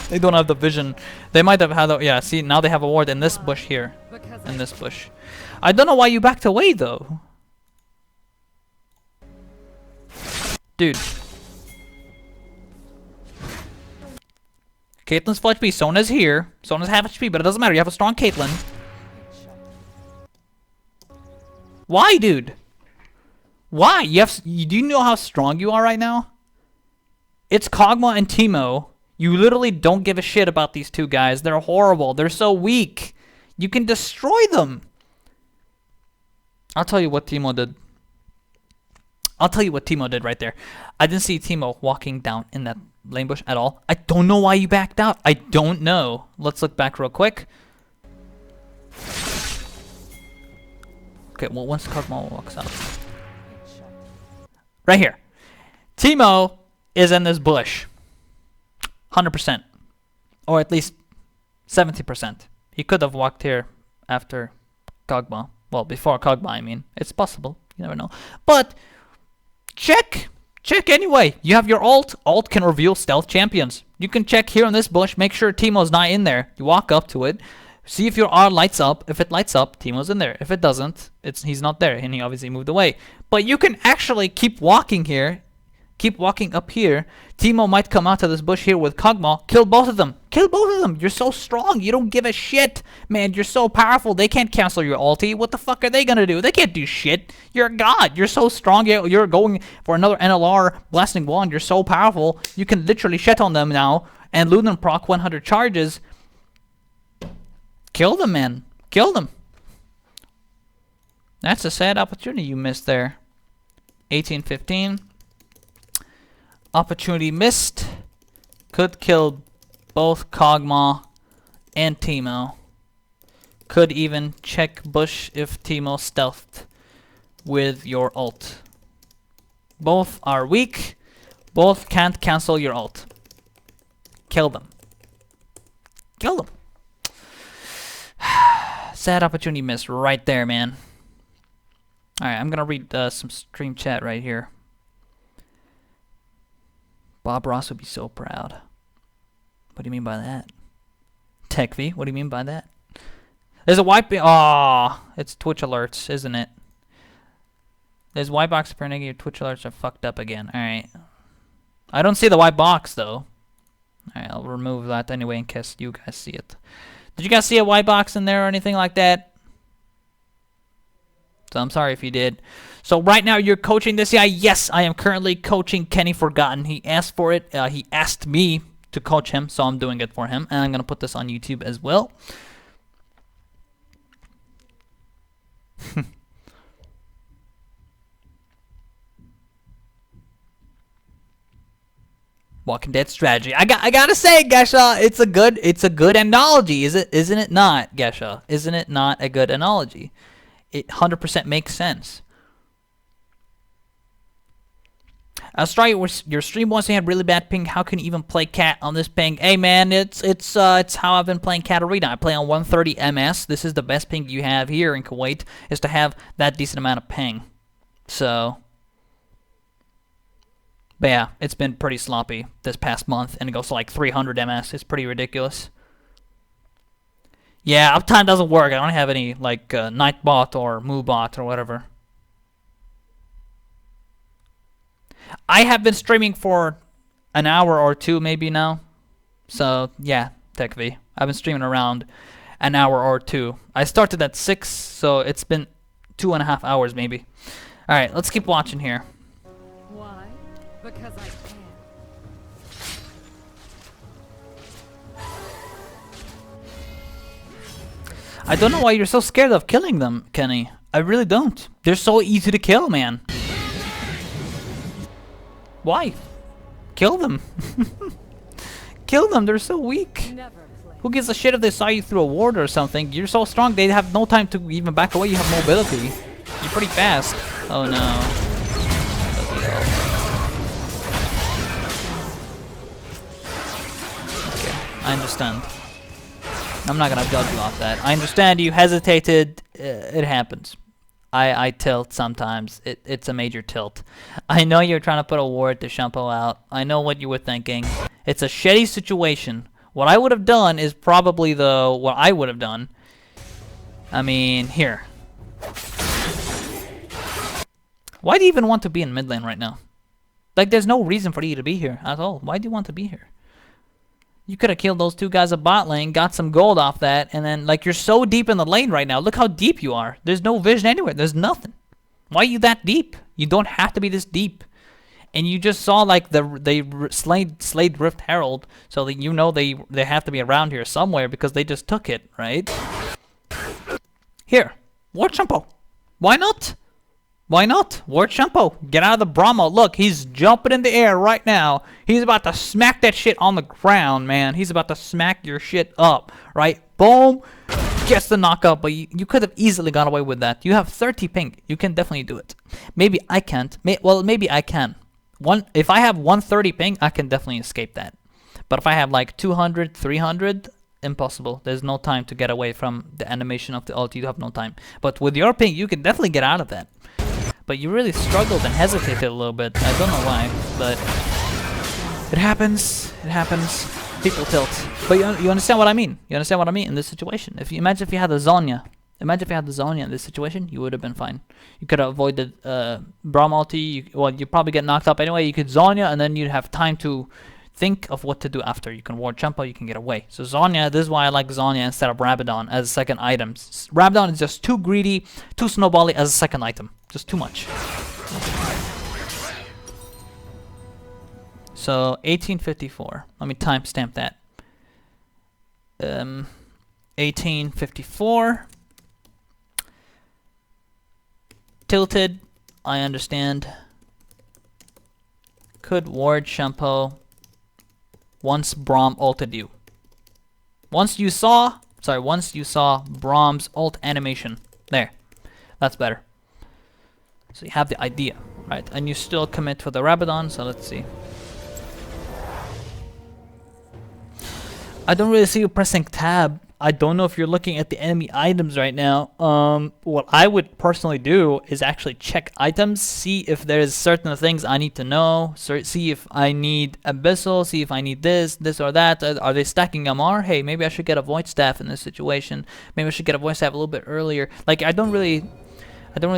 They don't have the vision. They might have had a, yeah, see, now they have a ward in this bush here. In this bush. I don't know why you backed away, though. Dude. Caitlyn's full HP. Sona's here. Sona's half HP, but it doesn't matter. You have a strong Caitlyn. Why, dude? Why? Do you know how strong you are right now? It's Kog'Maw and Teemo. You literally don't give a shit about these two guys. They're horrible. They're so weak. You can destroy them. I'll tell you what Teemo did. I'll tell you what Teemo did right there. I didn't see Teemo walking down in that lane bush at all. I don't know why you backed out. I don't know. Let's look back real quick. Okay, well, once Kog'Maw walks out. Right here. Teemo is in this bush. 100%. Or at least 70%. He could have walked here after Kog'Maw. Well, before Kog'Maw, I mean. It's possible. You never know. But, check. Check anyway. You have your ult. Ult can reveal stealth champions. You can check here on this bush. Make sure Teemo's not in there. You walk up to it. See if your R lights up. If it lights up, Teemo's in there. If it doesn't, he's not there. And he obviously moved away. But you can actually keep walking here. Keep walking up here. Teemo might come out of this bush here with Kog'Maw. Kill both of them. Kill both of them. You're so strong. You don't give a shit. Man, you're so powerful. They can't cancel your ulti. What the fuck are they gonna do? They can't do shit. You're a god. You're so strong. You're going for another NLR blasting wand. You're so powerful. You can literally shit on them now. And Luden proc 100 charges. Kill them, man. Kill them. That's a sad opportunity you missed there. 18-15. Opportunity missed. Could kill both Kog'Maw and Teemo. Could even check bush if Teemo stealthed with your ult. Both are weak. Both can't cancel your ult. Kill them. Kill them. Sad opportunity missed right there, man. Alright, I'm gonna read some stream chat right here. Bob Ross would be so proud. What do you mean by that? Tech V, what do you mean by that? There's a white... Aw, it's Twitch alerts, isn't it? There's white box per negative. Twitch alerts are fucked up again. Alright. I don't see the white box, though. Alright, I'll remove that anyway in case you guys see it. Did you guys see a white box in there or anything like that? So I'm sorry if you did. So right now you're coaching this guy. Yes, I am currently coaching Kennyforgotten. He asked for it. He asked me to coach him, so I'm doing it for him. And I'm going to put this on YouTube as well. Walking Dead strategy. I gotta say, Gesha, it's a good analogy, isn't it not, Gesha? Isn't it not a good analogy? It 100% makes sense. Australia, your stream once you had really bad ping. How can you even play Cat on this ping? Hey man, it's how I've been playing Katarina. I play on 130 ms. This is the best ping you have here in Kuwait, is to have that decent amount of ping. So, but yeah, it's been pretty sloppy this past month, and it goes to like 300 ms. It's pretty ridiculous. Yeah, uptime doesn't work. I don't have any like Nightbot or MooBot or whatever. I have been streaming for an hour or two maybe now. So yeah, TechV. I've been streaming around an hour or two. I started at 6, so it's been 2.5 hours maybe. Alright, let's keep watching here. Why? Because I can. I don't know why you're so scared of killing them, Kenny. I really don't. They're so easy to kill, man. Why? Kill them. Kill them, they're so weak. Never play. Who gives a shit if they saw you through a ward or something? You're so strong, they have no time to even back away. You have mobility. You're pretty fast. Oh no. Okay, I understand. I'm not gonna judge you off that. I understand you hesitated. It happens. I tilt sometimes. It's a major tilt. I know you're trying to put a ward to Shumpo out. I know what you were thinking. It's a shitty situation. What I would have done is probably what I would have done. I mean, here. Why do you even want to be in mid lane right now? Like, there's no reason for you to be here at all. Why do you want to be here? You could have killed those two guys at bot lane, got some gold off that, and then, like, you're so deep in the lane right now. Look how deep you are. There's no vision anywhere. There's nothing. Why are you that deep? You don't have to be this deep. And you just saw, like, they slayed Rift Herald, so that you know they have to be around here somewhere because they just took it, right? Here. Ward Shumpo. Why not? Why not? Ward Shunpo, get out of the Brahmo. Look, he's jumping in the air right now. He's about to smack that shit on the ground, man. He's about to smack your shit up, right? Boom. Gets the knockout, but you could have easily got away with that. You have 30 ping. You can definitely do it. Maybe I can't. Well, maybe I can. If I have 130 ping, I can definitely escape that. But if I have like 200, 300, impossible. There's no time to get away from the animation of the ult. You have no time. But with your ping, you can definitely get out of that. But you really struggled and hesitated a little bit. I don't know why, but it happens. It happens. People tilt. But you understand what I mean? You understand what I mean in this situation? Imagine if you had a Zonya. Imagine if you had the Zonya in this situation, you would have been fine. You could have avoided Braum ulti. Well, you probably get knocked up anyway. You could Zonya, and then you'd have time to think of what to do after. You can ward Shunpo, you can get away. So Zonya, this is why I like Zonya instead of Rabadon as a second item. Rabadon is just too greedy, too snowbally as a second item. Just too much. So 1854. Let me timestamp that. 1854. Tilted, I understand. Could ward Shunpo once Braum ulted you. Once you saw Braum's ult animation. There. That's better. So you have the idea, right? And you still commit for the Rabadon, so let's see. I don't really see you pressing tab. I don't know if you're looking at the enemy items right now. What I would personally do is actually check items, see if there's certain things I need to know, see if I need Abyssal, see if I need this or that. Are they stacking MR? Hey, maybe I should get a Void Staff in this situation. Maybe I should get a Void Staff a little bit earlier. Like, I don't really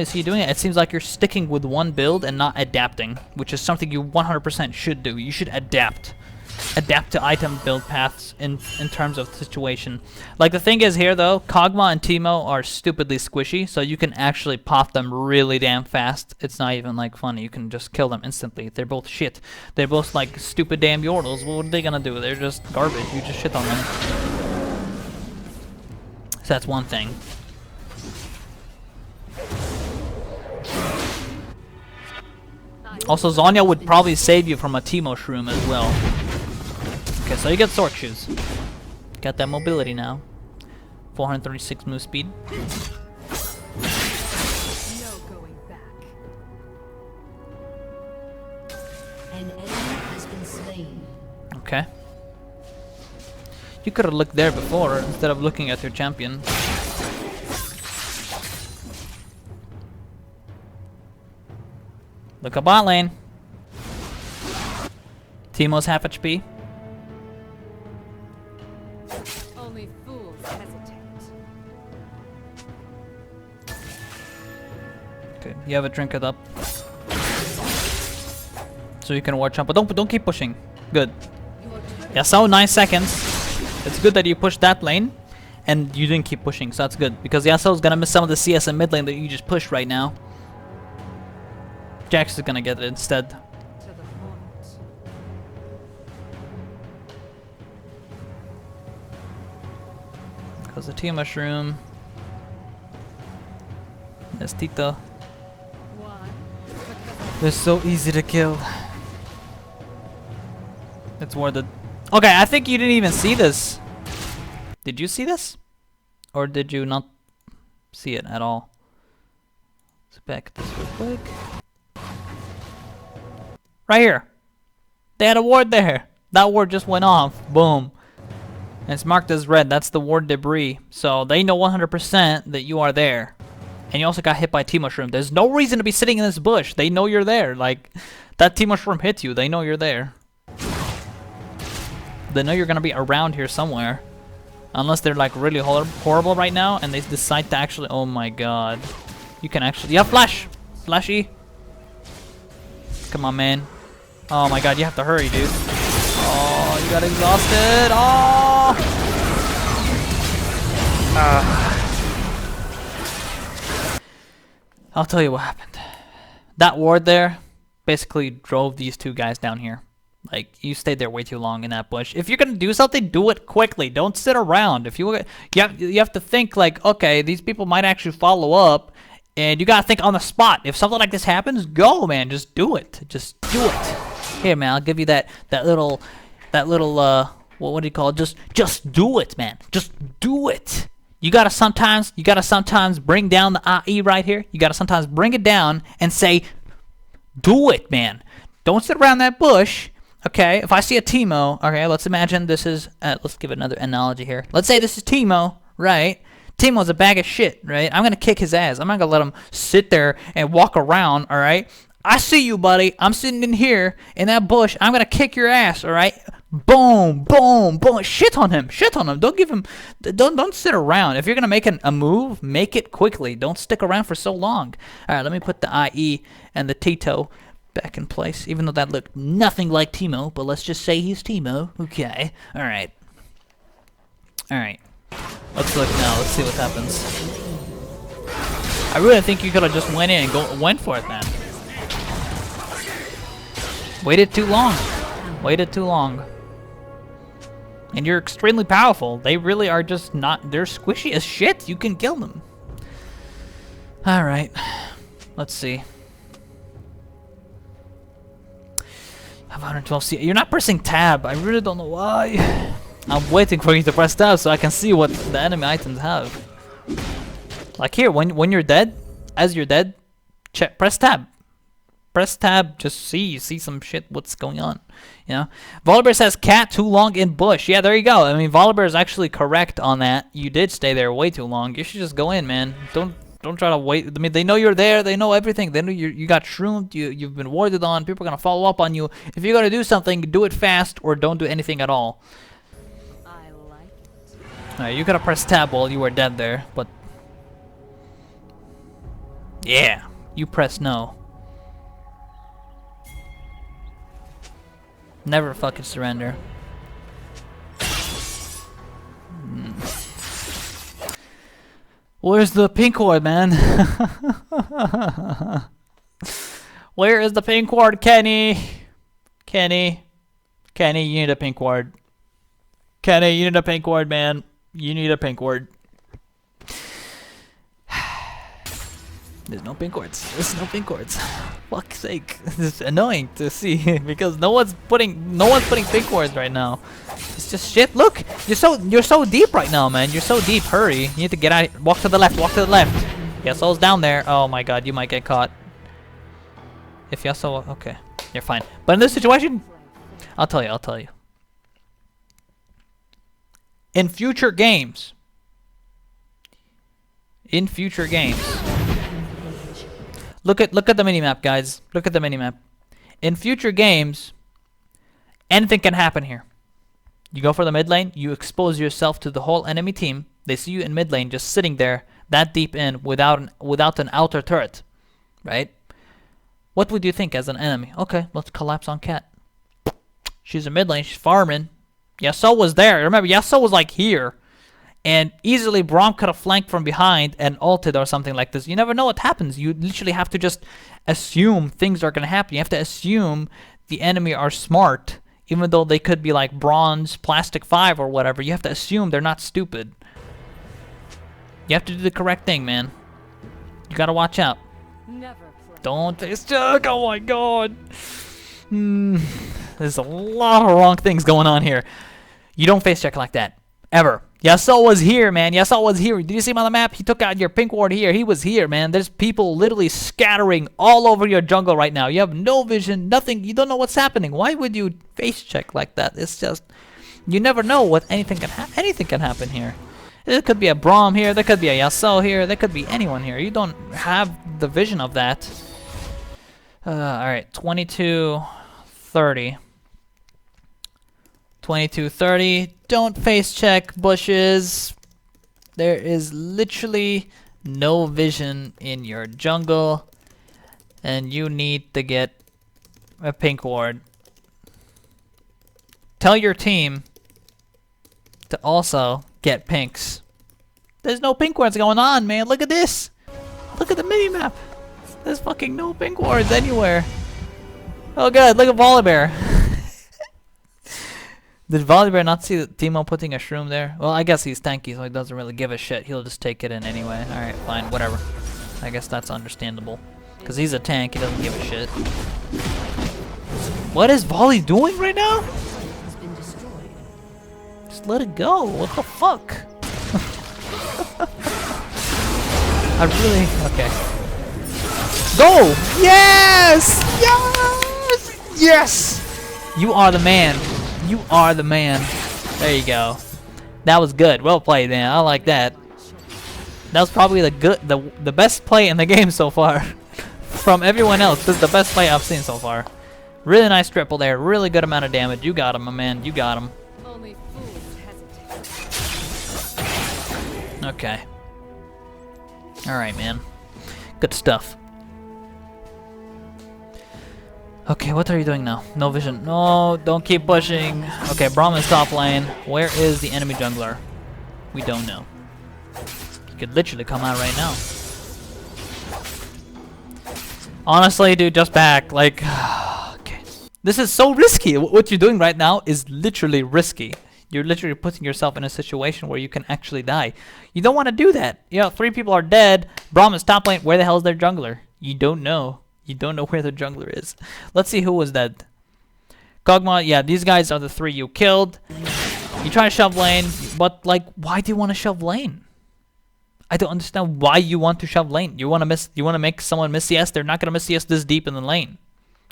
see you doing it. It seems like you're sticking with one build and not adapting, which is something you 100% should do. You should adapt. Adapt to item build paths in terms of the situation. Like, the thing is here though, Kog'Maw and Teemo are stupidly squishy, so you can actually pop them really damn fast. It's not even like funny. You can just kill them instantly. They're both shit. They're both like stupid damn Yordles. What are they gonna do? They're just garbage. You just shit on them. So that's one thing. Also, Zonya would probably save you from a Teemo Shroom as well. Okay, so you get Sword Shoes. Got that mobility now. 436 move speed. No going back. An enemy has been slain. Okay. You could have looked there before instead of looking at your champion. Look at bot lane. Teemo's half HP. Only fools hesitate. Okay, you have a trinket up. So you can watch out, but don't keep pushing. Good. Yeah, so 9 seconds. It's good that you pushed that lane and you didn't keep pushing, so that's good. Because Yasuo's gonna miss some of the CS in mid lane that you just pushed right now. Jax is gonna get it instead. To the point. Because the Team Mushroom. There's Tito. One. They're so easy to kill. It's worth it. Okay, I think you didn't even see this. Did you see this? Or did you not see it at all? Let's back this real quick. Right here. They had a ward there. That ward just went off. Boom. And it's marked as red. That's the ward debris. So they know 100% that you are there. And you also got hit by Teemo Shroom. There's no reason to be sitting in this bush. They know you're there. Like, that Teemo Shroom hit you. They know you're there. They know you're going to be around here somewhere. Unless they're like really horrible right now and they decide to actually... Oh my god. You can actually... Yeah, flash! Flashy. Come on, man. Oh my god, you have to hurry, dude. Oh, you got exhausted. Oh! I'll tell you what happened. That ward there basically drove these two guys down here. Like, you stayed there way too long in that bush. If you're gonna do something, do it quickly. Don't sit around. If you have to think like, okay, these people might actually follow up. And you gotta think on the spot. If something like this happens, go, man. Just do it. Just do it. Here, man. I'll give you that little what do you call it? Just do it, man. Just do it. You gotta sometimes bring down the IE right here. You gotta sometimes bring it down and say, do it, man. Don't sit around that bush. Okay, if I see a Teemo, okay, let's imagine this is, let's give another analogy here. Let's say this is Teemo, right? Teemo's a bag of shit, right? I'm gonna kick his ass. I'm not gonna let him sit there and walk around, all right? I see you, buddy. I'm sitting in here in that bush. I'm gonna kick your ass, all right? Boom, boom, boom. Shit on him. Shit on him. Don't give him. Don't sit around. If you're gonna make a move, make it quickly. Don't stick around for so long. All right, let me put the IE and the Tito back in place, even though that looked nothing like Teemo, but let's just say he's Teemo. Okay. All right. All right. Let's look now. Let's see what happens. I really think you could have just went in and went for it, man. Waited too long. Waited too long. And you're extremely powerful. They really are just not. They're squishy as shit. You can kill them. All right. Let's see. I have 112 C. You're not pressing tab. I really don't know why. I'm waiting for you to press tab so I can see what the enemy items have. Like here, when you're dead, as you're dead, press tab. Press tab, just see some shit, what's going on, you know? Volibear says, cat too long in bush. Yeah, there you go. I mean, Volibear is actually correct on that. You did stay there way too long. You should just go in, man. Don't try to wait. I mean, they know you're there. They know everything. They know you got shroomed. You've been warded on. People are going to follow up on you. If you're going to do something, do it fast or don't do anything at all. I like it. Alright, you could have pressed tab while you were dead there, but... yeah, you press no. Never fucking surrender. Where's the pink ward, man? Where is the pink ward, Kenny? Kenny, you need a pink ward. Kenny, you need a pink ward, man. You need a pink ward. There's no pink wards. There's no pink wards. Fuck's sake. This is annoying to see because no one's putting pink wards right now. It's just shit. Look, you're so deep right now, man. You're so deep. Hurry. You need to get out. Walk to the left. Walk to the left. Yasuo's down there. Oh my god, you might get caught. If Yasuo, okay, you're fine. But in this situation, I'll tell you. In future games. Look at the minimap, guys. Look at the minimap. In future games, anything can happen here. You go for the mid lane, you expose yourself to the whole enemy team. They see you in mid lane just sitting there that deep in without an outer turret, right? What would you think as an enemy? Okay, let's collapse on Cat. She's in mid lane, she's farming. Yasuo was there. Remember, Yasuo was like here. And easily Braum could have flanked from behind and ulted or something like this. You never know what happens. You literally have to just assume things are going to happen. You have to assume the enemy are smart. Even though they could be like bronze, plastic 5 or whatever. You have to assume they're not stupid. You have to do the correct thing, man. You got to watch out. Never play. Don't face check. Oh my god. There's a lot of wrong things going on here. You don't face check like that. Ever. Yasuo was here, man. Yasuo was here. Did you see him on the map? He took out your pink ward here. He was here, man. There's people literally scattering all over your jungle right now. You have no vision, nothing. You don't know what's happening. Why would you face check like that? It's just, you never know what anything can happen here. There could be a Braum here. There could be a Yasuo here. There could be anyone here. You don't have the vision of that. All right, 22-30. 22-30. Don't face check bushes. There is literally no vision in your jungle, and you need to get a pink ward. Tell your team to also get pinks. There's no pink wards going on, man. Look at this. Look at the minimap. There's fucking no pink wards anywhere. Oh god, look at Volibear. Did Volibear not see Teemo putting a shroom there? Well, I guess he's tanky, so he doesn't really give a shit. He'll just take it in anyway. Alright, fine, whatever. I guess that's understandable. Because he's a tank, he doesn't give a shit. What is Volley doing right now? Has been destroyed. Just let it go. What the fuck? I really... Okay. Go! Yes! Yes! Yes! You are the man. You are the man. There you go. That was good. Well played, man. I like that. That was probably the best play in the game so far. From everyone else, this is the best play I've seen so far. Really nice triple there. Really good amount of damage. You got him, my man. You got him. Only fools hesitate. Okay. Alright, man. Good stuff. Okay, what are you doing now? No vision. No, don't keep pushing. Okay, Brahman's top lane. Where is the enemy jungler? We don't know. He could literally come out right now. Honestly, dude, just back. Like, okay. This is so risky. What you're doing right now is literally risky. You're literally putting yourself in a situation where you can actually die. You don't want to do that. You know, 3 people are dead. Brahman's top lane. Where the hell is their jungler? You don't know. You don't know where the jungler is. Let's see who was dead. Kog'Maw, yeah, these guys are the 3 you killed. You try to shove lane, but like, why do you want to shove lane? I don't understand why you want to shove lane. You want to make someone miss CS. They're not gonna miss CS this deep in the lane.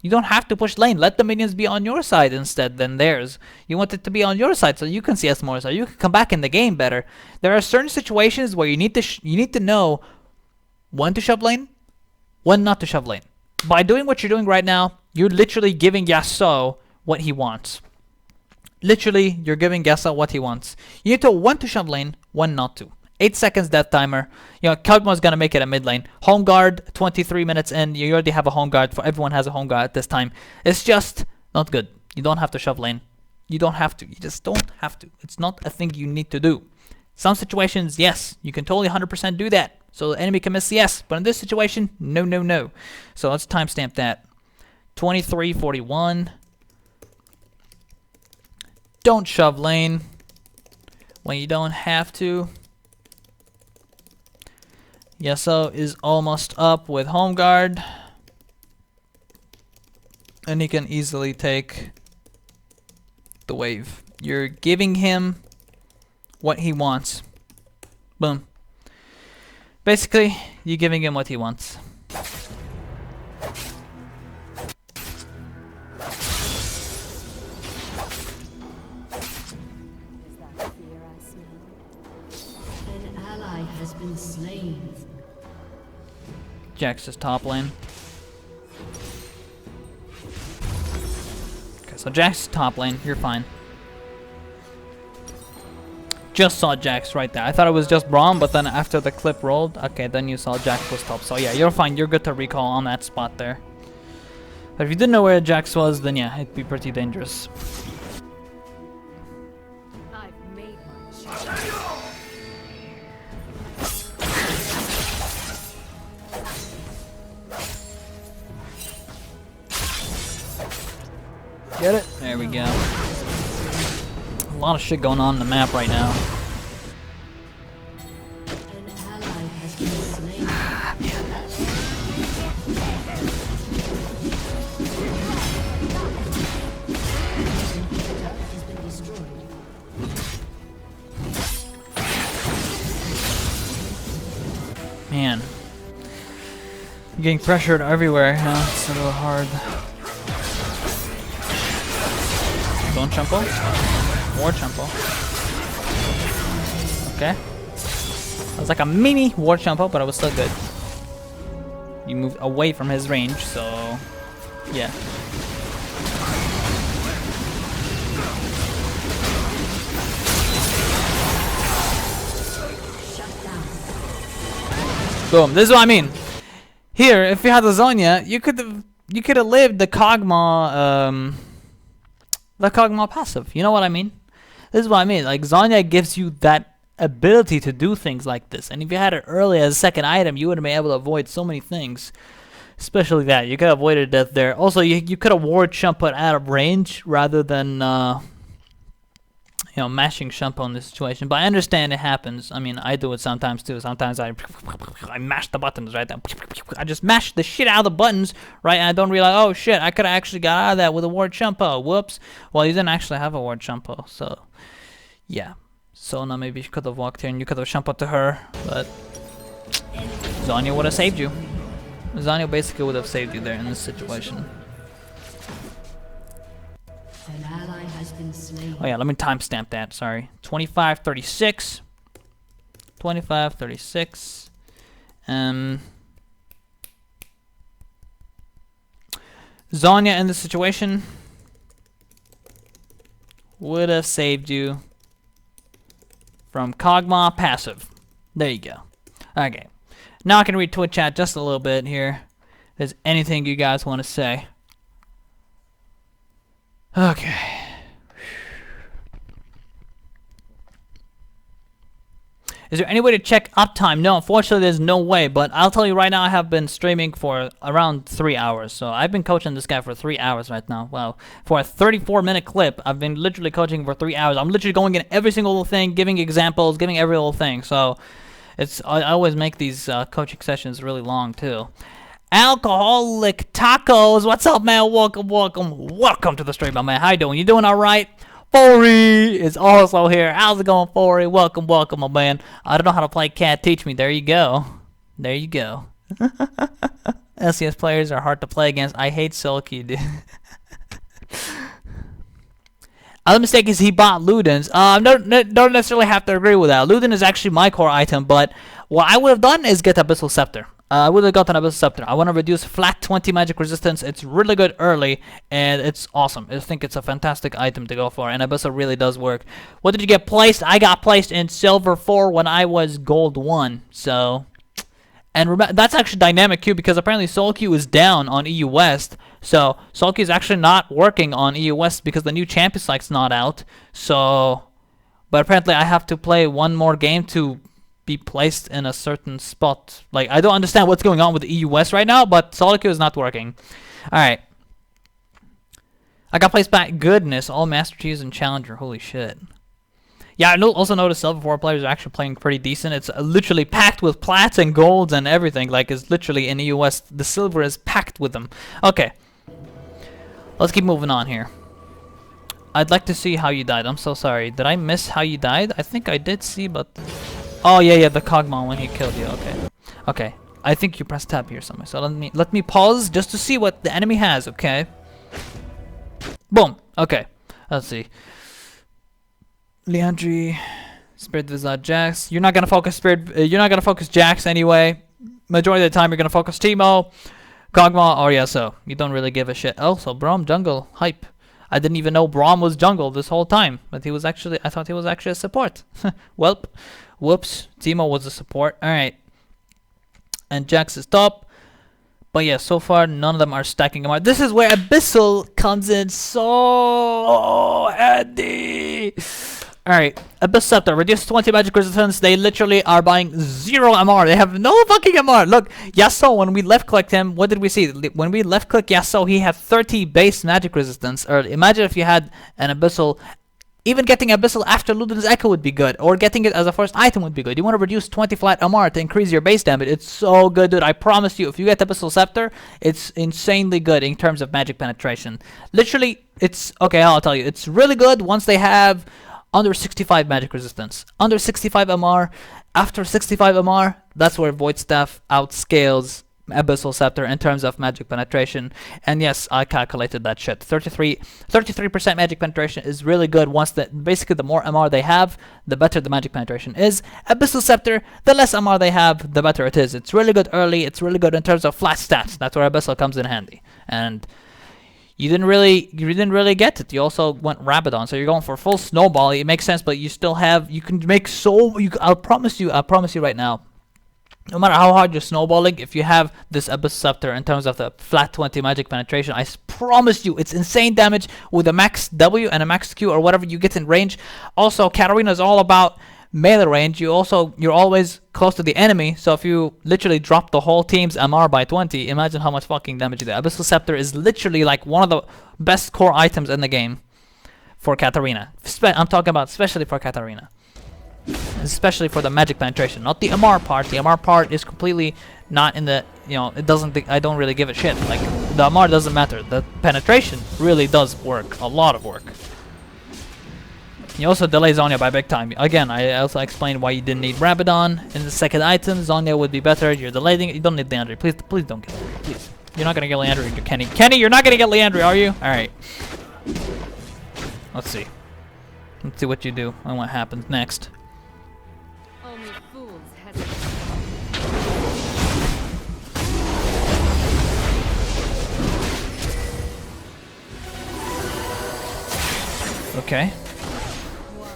You don't have to push lane. Let the minions be on your side instead than theirs. You want it to be on your side so you can CS more, so you can come back in the game better. There are certain situations where you need to know when to shove lane, when not to shove lane. By doing what you're doing right now, you're literally giving Yasuo what he wants. Literally, you're giving Yasuo what he wants. You need to know when to shove lane, when not to. 8 seconds death timer. You know, Kog'Maw's gonna make it a mid lane. Home guard, 23 minutes in. You already have a home guard. For everyone has a home guard at this time. It's just not good. You don't have to shove lane. You don't have to. You just don't have to. It's not a thing you need to do. Some situations, yes, you can totally 100% do that. So the enemy can miss CS. But in this situation, no, no, no. So let's timestamp that. 23:41. Don't shove lane when you don't have to. Yasuo is almost up with home guard. And he can easily take the wave. You're giving him what he wants. Boom. Basically, you're giving him what he wants. Is that fear I smell? An ally has been slain. Jax is top lane. Okay, so Jax is top lane. You're fine. Just saw Jax right there. I thought it was just Braum, but then after the clip rolled, okay, then you saw Jax was top. So yeah, you're fine. You're good to recall on that spot there. But if you didn't know where Jax was, then yeah, it'd be pretty dangerous. I've made my choice. Get it? There we go. A lot of shit going on in the map right now. An ally has been slain. Has been destroyed. Man. You're getting pressured everywhere, huh? It's a little hard. Don't chumpo. War chumpo. Okay. It was like a mini war chumpo, but it was still good. You moved away from his range, so yeah. Boom. This is what I mean. Here, if you had the Zonya, you could have lived the Kog'Maw passive. You know what I mean? This is what I mean. Like, Zonya gives you that ability to do things like this. And if you had it early as a second item, you would have been able to avoid so many things. Especially that. You could have avoided death there. Also, you could have ward Shumput out of range rather than, mashing Shunpo in this situation. But I understand it happens. I mean, I do it sometimes too. Sometimes I mash the buttons, right? I just mash the shit out of the buttons, right? And I don't realize, oh shit, I could have actually got out of that with a ward Shunpo. Whoops. Well, you didn't actually have a ward Shunpo, so yeah. So now maybe you could have walked here and you could have Shunpo to her, but Zhonya would have saved you. Zhonya basically would have saved you there in this situation. An ally has been slain. Oh yeah, let me timestamp that, sorry. 25:36. 25:36. Zhonya in this situation would have saved you from Kog'Maw passive. There you go. Okay. Now I can read Twitch chat just a little bit here. If there's anything you guys want to say. Okay. Is there any way to check uptime? No, unfortunately there's no way, but I'll tell you right now I have been streaming for around 3 hours. So I've been coaching this guy for 3 hours right now. Well, for a 34-minute clip, I've been literally coaching for 3 hours. I'm literally going in every single little thing, giving examples, giving every little thing. So I always make these coaching sessions really long too. Alcoholic Tacos, what's up, man? Welcome to the stream, my man. How you doing? You doing all right? Fori is also here. How's it going, Fori? Welcome, my man. I don't know how to play cat. Teach me. There you go. There you go. LCS players are hard to play against. I hate Sulky, dude. Other mistake is he bought Luden's. Don't necessarily have to agree with that. Luden is actually my core item, but what I would have done is get Abyssal Scepter. I would have gotten Abyssal Scepter. I want to reduce flat 20 magic resistance. It's really good early, and it's awesome. I think it's a fantastic item to go for, and Abyssal really does work. What did you get placed? I got placed in Silver 4 when I was Gold 1, so... And remember, that's actually dynamic queue because apparently Soul Queue is down on EU West. So Soul Queue is actually not working on EU West because the new champion select not out. So, but apparently I have to play one more game to be placed in a certain spot. Like, I don't understand what's going on with the EU West right now, but Soul Queue is not working. All right. I got placed back. Goodness, all Master Chiefs and Challenger. Holy shit. Yeah, I also noticed Silver 4 players are actually playing pretty decent. It's literally packed with plats and golds and everything. Like, it's literally in the US, the silver is packed with them. Okay. Let's keep moving on here. I'd like to see how you died. I'm so sorry. Did I miss how you died? I think I did see, but... Oh, yeah, the Kog'Maw when he killed you. Okay. Okay. I think you pressed tab here somewhere. So let me pause just to see what the enemy has, okay? Boom. Okay. Let's see. Leandri, Spirit Visage Jax. You're not gonna focus you're not gonna focus Jax anyway. Majority of the time you're gonna focus Teemo, Kog'Maw, or Yasuo. You don't really give a shit. Also, Braum jungle hype. I didn't even know Braum was jungle this whole time, but he was actually. I thought he was actually a support. Welp, whoops. Teemo was a support. All right, and Jax is top. But yeah, so far none of them are stacking them out. This is where Abyssal comes in so handy. Alright, Abyssal Scepter, reduce 20 magic resistance. They literally are buying 0 MR. They have no fucking MR. Look, Yasuo, when we left clicked him, what did we see? When we left click Yasuo, he had 30 base magic resistance. Or imagine if you had an Abyssal. Even getting Abyssal after Luden's Echo would be good. Or getting it as a first item would be good. You want to reduce 20 flat MR to increase your base damage. It's so good, dude. I promise you, if you get Abyssal Scepter, it's insanely good in terms of magic penetration. Literally, it's... Okay, I'll tell you. It's really good once they have... under 65 magic resistance. Under 65 MR, after 65 MR, that's where Void Staff outscales Abyssal Scepter in terms of magic penetration. And yes, I calculated that shit. 33% magic penetration is really good once basically the more MR they have, the better the magic penetration is. Abyssal Scepter, the less MR they have, the better it is. It's really good early, it's really good in terms of flat stats. That's where Abyssal comes in handy. And you didn't really get it. You also went Rabadon, so you're going for full snowball. It makes sense, but you still have, you can make I promise you right now, no matter how hard you're snowballing, if you have this Abyssal Scepter in terms of the flat 20 magic penetration, I promise you it's insane damage with a max W and a max Q or whatever you get in range. Also, Katarina is all about melee range. You're always close to the enemy, so if you literally drop the whole team's MR by 20, imagine how much fucking damage you do. Abyssal Scepter is literally like one of the best core items in the game. for Katarina. I'm talking about especially for Katarina. Especially for the magic penetration, not the MR part. The MR part is completely not in the, it doesn't, I don't really give a shit. Like, the MR doesn't matter. The penetration really does work, a lot of work. You also delay Zhonya by big time. Again, I also explained why you didn't need Rabadon in the second item. Zhonya would be better. You're delaying it. You don't need Leandry. Please don't get Leandry. Please. You're not gonna get Leandry into Kenny. Kenny, you're not gonna get Leandry, are you? Alright. Let's see. Let's see what you do and what happens next. Only fools hesitate. Okay. Why?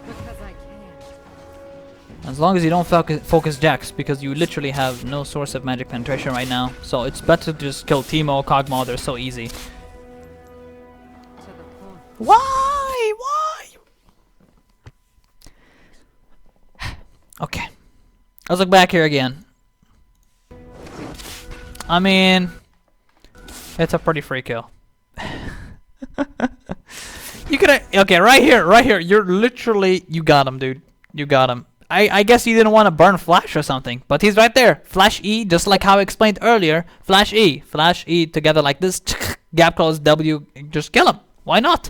Because I can. As long as you don't focus Jax, because you literally have no source of magic penetration right now. So it's better to just kill Teemo, Kog'Maw, they're so easy. To the point. Why? Okay. Let's look back here again. I mean, it's a pretty free kill. You could, okay, right here. You're literally, you got him, dude. You got him. I guess you didn't want to burn Flash or something, but he's right there. Flash E, just like how I explained earlier. Flash E together like this. Gap close W, just kill him. Why not?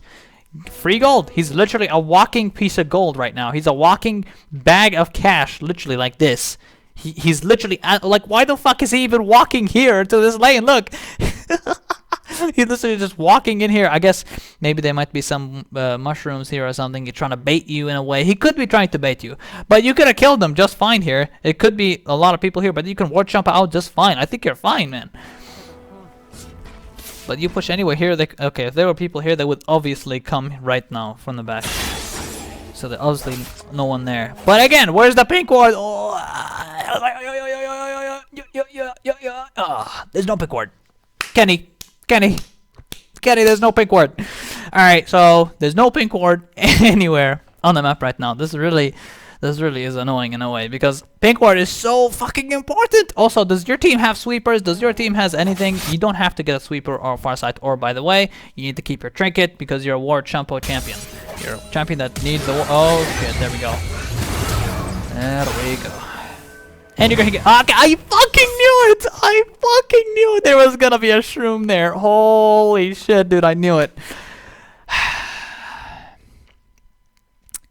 Free gold. He's literally a walking piece of gold right now. He's a walking bag of cash, literally like this. He's literally like, why the fuck is he even walking here to this lane? Look. He's literally just walking in here. I guess maybe there might be some mushrooms here or something. He's trying to bait you in a way. He could be trying to bait you, but you could have killed him just fine here. It could be a lot of people here, but you can ward jump out just fine. I think you're fine, man. But you push anywhere here. Okay, if there were people here, they would obviously come right now from the back. So there's obviously no one there. But again, where's the pink ward? Oh, there's no pink ward. Kenny, there's no pink ward. Alright, so there's no pink ward anywhere on the map right now. This really is annoying in a way, because pink ward is so fucking important. Also, does your team have sweepers? Does your team has anything? You don't have to get a sweeper or farsight, or by the way, you need to keep your trinket because you're a flash-shunpo champion. You're a champion that needs the oh shit, there we go. There we go. And you're gonna get, okay, I fucking knew it! I fucking knew it! There was gonna be a shroom there. Holy shit, dude, I knew it.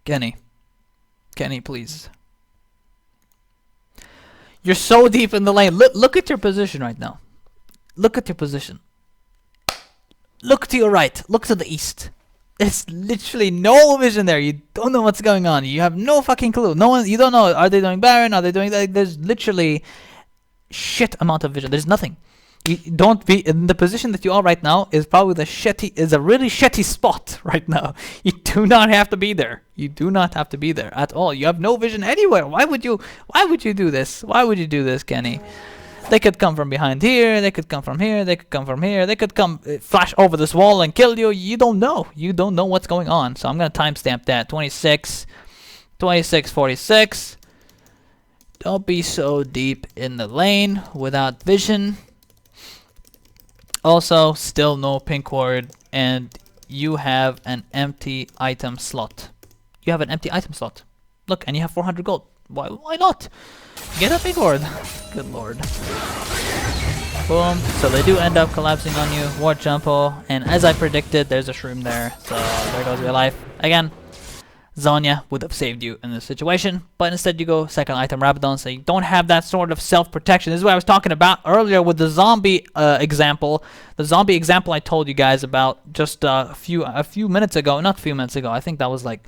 Kenny, please. You're so deep in the lane. Look at your position right now. Look at your position. Look to your right. Look to the east. There's literally no vision there. You don't know what's going on. You have no fucking clue. No one. You don't know. Are they doing Baron? Are they doing that? There's literally shit amount of vision. There's nothing. You don't be in the position that you are right now. Is probably a really shitty spot right now. You do not have to be there. You do not have to be there at all. You have no vision anywhere. Why would you do this? Why would you do this, Kenny? They could come from behind here. They could come from here. They could come from here. They could come flash over this wall and kill you. You don't know. You don't know what's going on. So I'm gonna timestamp that. 26:46. Don't be so deep in the lane without vision. Also, still no pink ward, and you have an empty item slot. You have an empty item slot. Look, and you have 400 gold. Why not? Get a pink ward. Good lord. Boom. So they do end up collapsing on you. Ward jumpo, and as I predicted, there's a shroom there. So there goes your life. Again, Zhonya would have saved you in this situation, but instead you go second item Rabadon, so you don't have that sort of self-protection. This is what I was talking about earlier with the zombie example. The zombie example I told you guys about just a few minutes ago. Not a few minutes ago. I think that was like,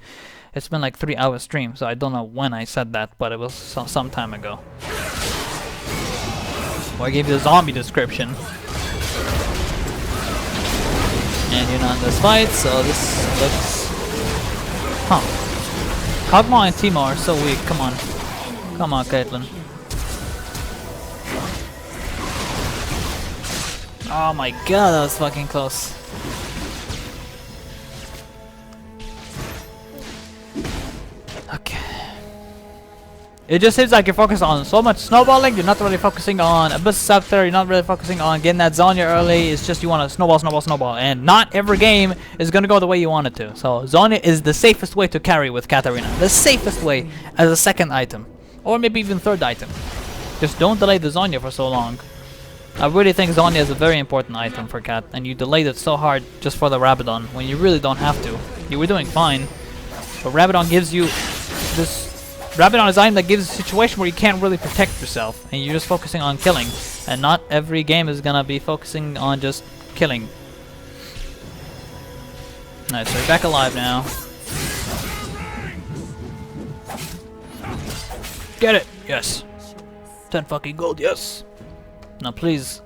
it's been like 3 hour stream, so I don't know when I said that, but it was some time ago. Well, I gave you the zombie description. And you're not in this fight, so this looks... Huh. Kog'Maw and Teemo are so weak. Come on. Come on, Caitlyn. Oh my god, that was fucking close. Okay. It just seems like you're focused on so much snowballing, you're not really focusing on Abyss Scepter, you're not really focusing on getting that Zhonya early. It's just you want to snowball, snowball, snowball. And not every game is going to go the way you want it to. So Zhonya is the safest way to carry with Katarina. The safest way as a second item. Or maybe even third item. Just don't delay the Zhonya for so long. I really think Zhonya is a very important item for Kat. And you delayed it so hard just for the Rabadon when you really don't have to. You were doing fine. But Rabadon gives you this... Rabadon is an item that gives a situation where you can't really protect yourself, and you're just focusing on killing. And not every game is gonna be focusing on just killing. Nice, so you're back alive now. Get it! Yes! 10 fucking gold, yes! Now please,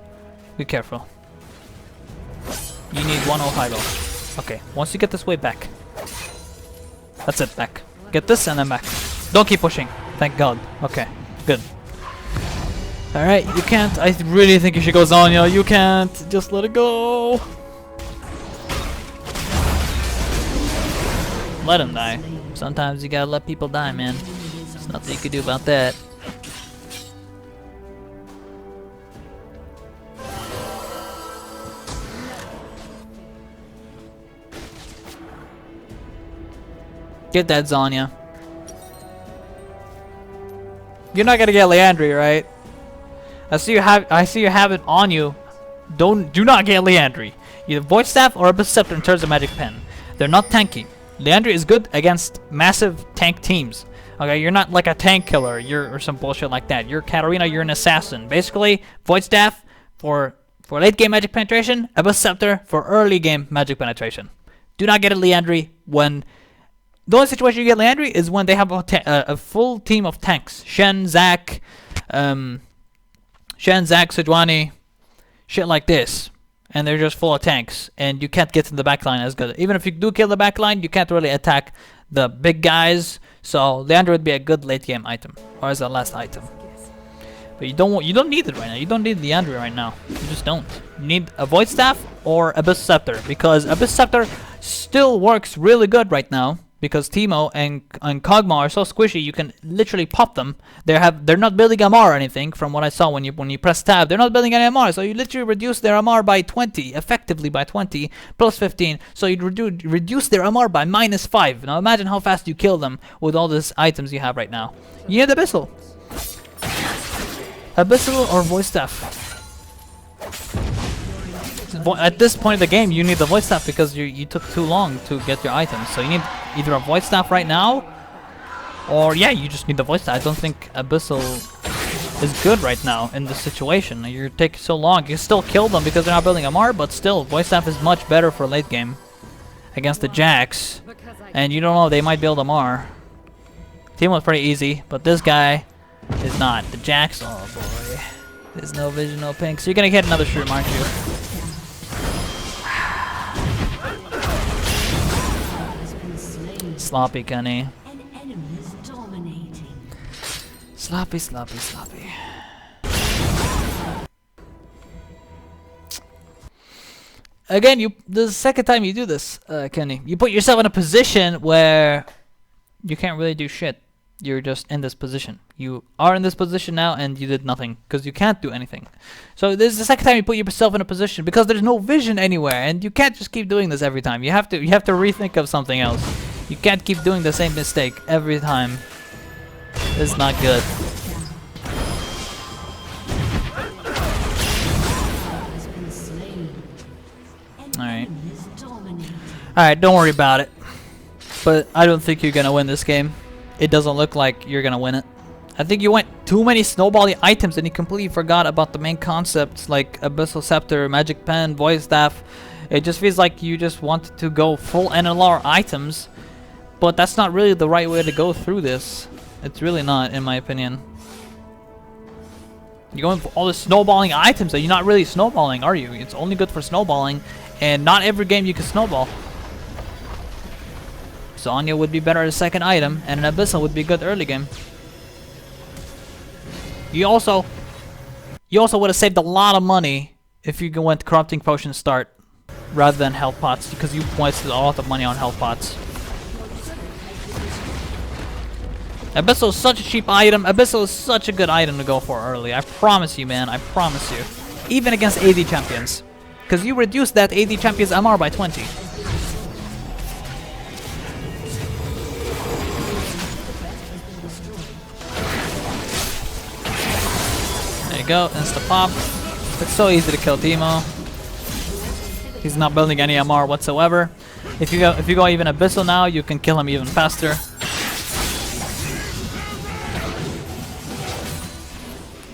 be careful. You need 1 Ohio. Okay, once you get this way back. That's it, back. Get this and then back. Don't keep pushing. Thank God. Okay, good. Alright, you can't. I really think you should go Zhonya. You can't. Just let it go. Let him die. Sometimes you gotta let people die, man. There's nothing you can do about that. Get that Zhonya. You're not gonna get Leandry, right? I see you have it on you. Do not get Leandry. Either Void Staff or Abyss Scepter in terms of Magic Pen. They're not tanky. Leandry is good against massive tank teams. Okay, you're not like a tank killer. Or some bullshit like that. You're Katarina. You're an assassin. Basically, Void Staff for late game Magic Penetration. Abyss Scepter for early game Magic Penetration. Do not get a Leandry when. The only situation you get Leandry is when they have a full team of tanks. Shen, Zac, Sejuani, shit like this. And they're just full of tanks. And you can't get to the backline as good. Even if you do kill the backline, you can't really attack the big guys. So Leandry would be a good late game item. Or as a last item. But you don't need it right now. You don't need Leandry right now. You just don't. You need a Void Staff or Abyss Scepter. Because Abyss Scepter still works really good right now. Because Teemo and Kog'Maw are so squishy, you can literally pop them. They're not building MR or anything. From what I saw when you press tab, they're not building any MR. So you literally reduce their MR by 20, effectively by 20 plus 15. So you reduce their MR by -5. Now imagine how fast you kill them with all these items you have right now. You need Abyssal, or Void Staff. At this point of the game, you need the Void Staff because you took too long to get your items. So you need either a Void Staff right now, or yeah, you just need the Void Staff. I don't think Abyssal is good right now in this situation. You're taking so long. You can still kill them because they're not building MR, but still, Void Staff is much better for late game against the Jax. And you don't know, they might build MR. Team was pretty easy, but this guy is not. The Jax, oh boy. There's no vision, no pink. So you're gonna get another shroom, aren't you? Sloppy, Kenny. Sloppy, sloppy, sloppy. Again, this is the second time you do this, Kenny. You put yourself in a position where you can't really do shit. You're just in this position. You are in this position now, and you did nothing because you can't do anything. So this is the second time you put yourself in a position because there's no vision anywhere, and you can't just keep doing this every time. You have to rethink of something else. You can't keep doing the same mistake every time. It's not good. Alright. Alright, don't worry about it. But I don't think you're gonna win this game. It doesn't look like you're gonna win it. I think you went too many snowbally items and you completely forgot about the main concepts like Abyssal Scepter, Magic Pen, Void Staff. It just feels like you just wanted to go full NLR items. But that's not really the right way to go through this. It's really not, in my opinion. You're going for all the snowballing items, and you're not really snowballing, are you? It's only good for snowballing, and not every game you can snowball. Zhonya would be better as a second item, and an Abyssal would be good early game. You also would have saved a lot of money if you went Corrupting Potion start rather than health pots, because you wasted a lot of money on health pots. Abyssal is such a cheap item. Abyssal is such a good item to go for early. I promise you, man. I promise you. Even against AD champions. Because you reduce that AD champion's MR by 20. There you go. Insta-pop. It's so easy to kill Teemo. He's not building any MR whatsoever. If you go even Abyssal now, you can kill him even faster.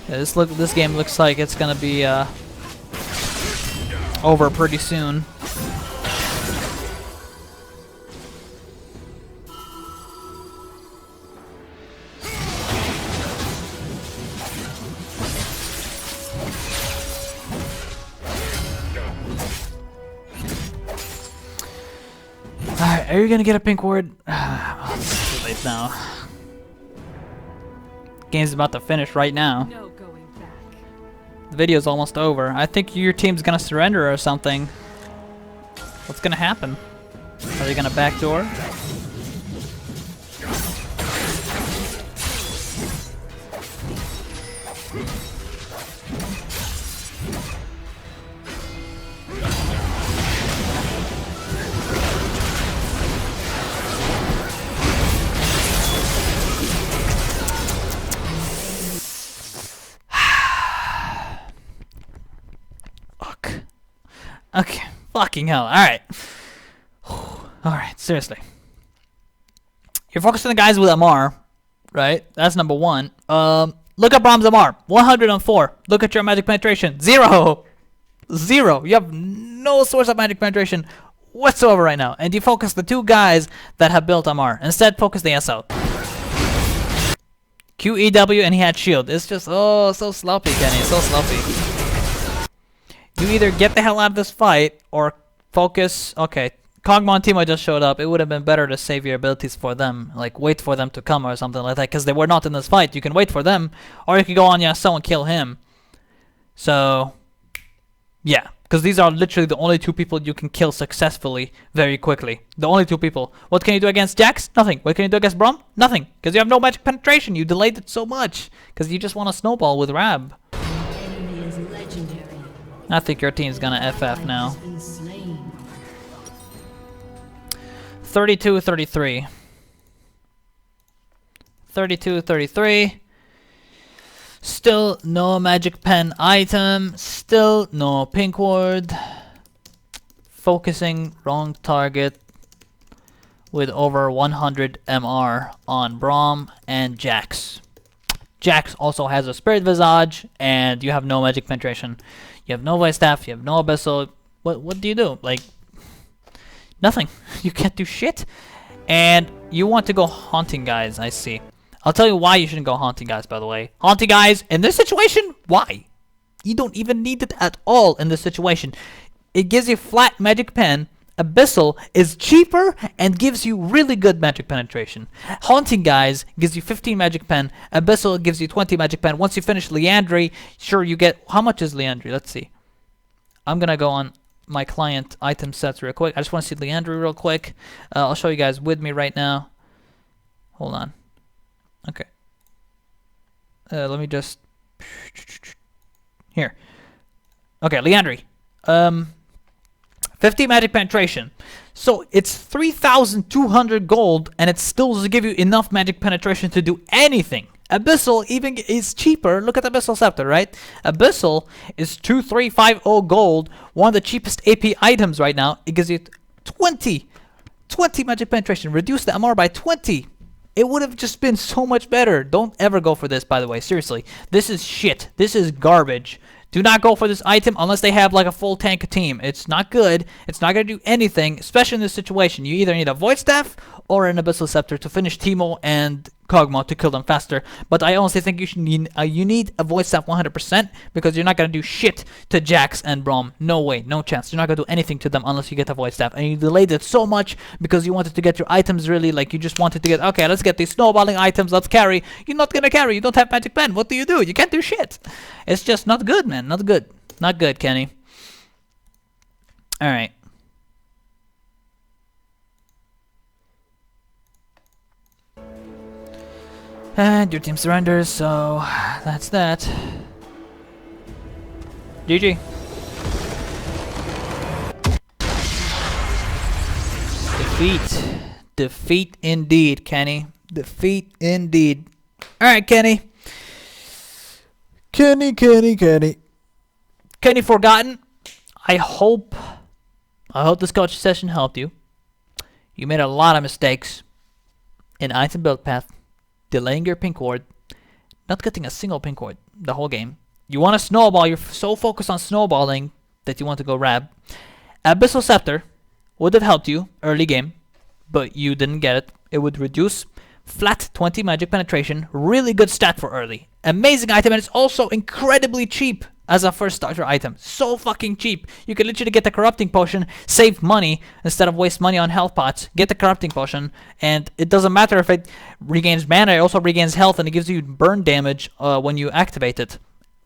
Yeah, this game looks like it's gonna be over pretty soon. Alright, are you gonna get a pink ward? Well, it's too late now. Game's about to finish right now. No going back. The video's almost over. I think your team's gonna surrender or something. What's gonna happen? Are they gonna backdoor? Okay, fucking hell. Alright. Alright, seriously. You're focused on the guys with MR, right? That's number one. Look at Brahm's MR. 104. Look at your magic penetration. 0. 0. You have no source of magic penetration whatsoever right now. And you focus the two guys that have built MR. Instead, focus the Yasuo. QEW and he had shield. It's just, oh, so sloppy, Kenny. So sloppy. You either get the hell out of this fight or focus. Okay, Kog'Maw and Teemo just showed up. It would have been better to save your abilities for them, like wait for them to come or something like that, because they were not in this fight. You can wait for them, or you can go on Yasuo and kill him. So, yeah, because these are literally the only two people you can kill successfully very quickly. The only two people. What can you do against Jax? Nothing. What can you do against Braum? Nothing, because you have no magic penetration. You delayed it so much because you just want to snowball with Rab. Enemy is legendary. I think your team's gonna FF now. 32-33. 32-33. Still no magic pen item. Still no pink ward. Focusing wrong target with over 100 MR on Braum and Jax. Jax also has a Spirit Visage, and you have no magic penetration. You have no Voice Staff, you have no Abyssal. What do you do? Like, nothing. You can't do shit. And you want to go Haunting Guys, I see. I'll tell you why you shouldn't go Haunting Guys, by the way. Haunting Guys, in this situation, why? You don't even need it at all in this situation. It gives you flat magic pen. Abyssal is cheaper and gives you really good magic penetration. Haunting Guys gives you 15 magic pen. Abyssal gives you 20 magic pen. Once you finish Liandry, sure you get... How much is Liandry? Let's see. I'm going to go on my client item sets real quick. I just want to see Liandry real quick. I'll show you guys with me right now. Hold on. Okay. Let me just... Here. Okay, Liandry. 50 magic penetration. So it's 3,200 gold, and it still doesn't give you enough magic penetration to do anything. Abyssal even is cheaper. Look at Abyssal Scepter, right? Abyssal is 2350 gold, one of the cheapest AP items right now. It gives you 20 magic penetration. Reduce the MR by 20. It would have just been so much better. Don't ever go for this, by the way. Seriously. This is shit. This is garbage. Do not go for this item unless they have like a full tank team. It's not good. It's not going to do anything, especially in this situation. You either need a Void Staff or an Abyssal Scepter to finish Teemo and Kog'Maw to kill them faster. But I honestly think you need a Void Staff 100% because you're not going to do shit to Jax and Braum. No way, no chance. You're not going to do anything to them unless you get a Void Staff. And you delayed it so much because you wanted to get your items really, like you just wanted to get, okay, let's get these snowballing items, let's carry. You're not going to carry. You don't have Magic Pen. What do? You can't do shit. It's just not good, man. Not good. Not good, Kenny. Alright. And your team surrenders, so that's that. GG. Defeat. Defeat indeed, Kenny. Defeat indeed. Alright, Kenny. Kenny. Kennyforgotten. I hope this coaching session helped you. You made a lot of mistakes in item build path, delaying your pink ward, not getting a single pink ward the whole game. You want to snowball, you're so focused on snowballing that you want to go Rab. Abyssal Scepter would have helped you early game, but you didn't get it. It would reduce flat 20 magic penetration, really good stat for early. Amazing item, and it's also incredibly cheap as a first starter item. So fucking cheap. You can literally get the corrupting potion, save money instead of waste money on health pots. Get the corrupting potion, and it doesn't matter if it regains mana, it also regains health, and it gives you burn damage when you activate it.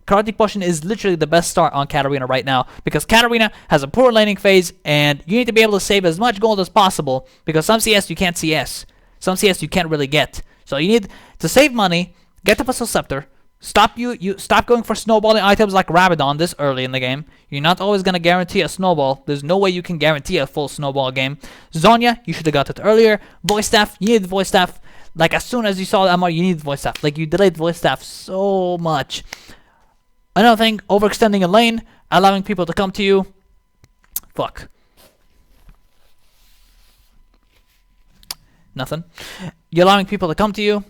Corrupting potion is literally the best start on Katarina right now, because Katarina has a poor laning phase, and you need to be able to save as much gold as possible, because some CS you can't CS. Some CS you can't really get. So you need to save money, get the Abyssal Scepter, stop going for snowballing items like Rabadon this early in the game. You're not always going to guarantee a snowball. There's no way you can guarantee a full snowball game. Zonya, you should have got it earlier. Voice staff, you need voice staff. Like, as soon as you saw the MR, you need voice staff. Like, you delayed voice staff so much. Another thing, overextending a lane, allowing people to come to you. Fuck. Nothing. You're allowing people to come to you.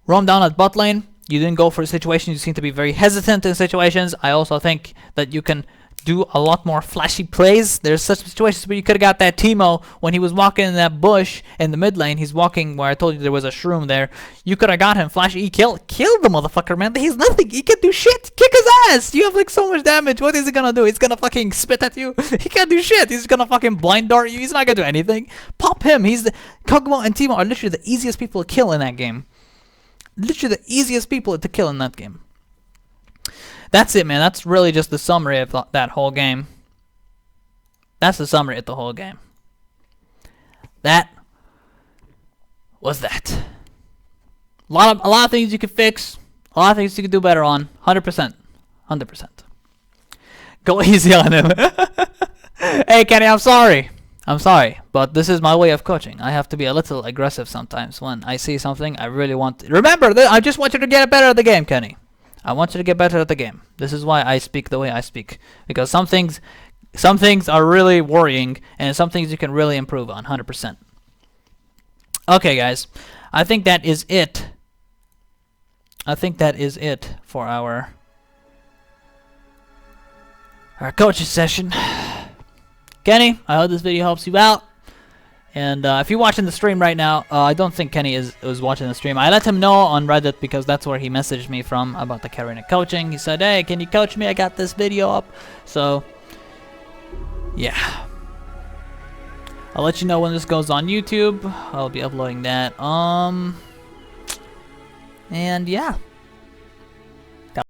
Roam down at bot lane. You didn't go for situations. You seem to be very hesitant in situations. I also think that you can do a lot more flashy plays. There's such situations where you could have got that Teemo when he was walking in that bush in the mid lane. He's walking where I told you there was a shroom there. You could have got him. Flash E kill the motherfucker, man. He's nothing. He can't do shit. Kick his ass. You have like so much damage. What is he gonna do? He's gonna fucking spit at you. He can't do shit. He's gonna fucking blind dart you. He's not gonna do anything. Pop him. Kog'Maw and Teemo are literally the easiest people to kill in that game. Literally the easiest people to kill in that game. That's it, man. That's really just the summary of that whole game. That's the summary of the whole game. That was that. A lot of things you can fix. A lot of things you can do better on. 100%. 100%. Go easy on him. Hey, Kenny, I'm sorry. I'm sorry, but this is my way of coaching. I have to be a little aggressive sometimes when I see something I really want to. Remember, I just want you to get better at the game, Kenny. I want you to get better at the game. This is why I speak the way I speak. Because some things are really worrying, and some things you can really improve on, 100%. Okay, guys. I think that is it. I think that is it for our coaching session. Kenny, I hope this video helps you out. And if you're watching the stream right now, I don't think Kenny was watching the stream. I let him know on Reddit because that's where he messaged me from about the Katarina coaching. He said, hey, can you coach me? I got this video up. So, yeah. I'll let you know when this goes on YouTube. I'll be uploading that. And yeah.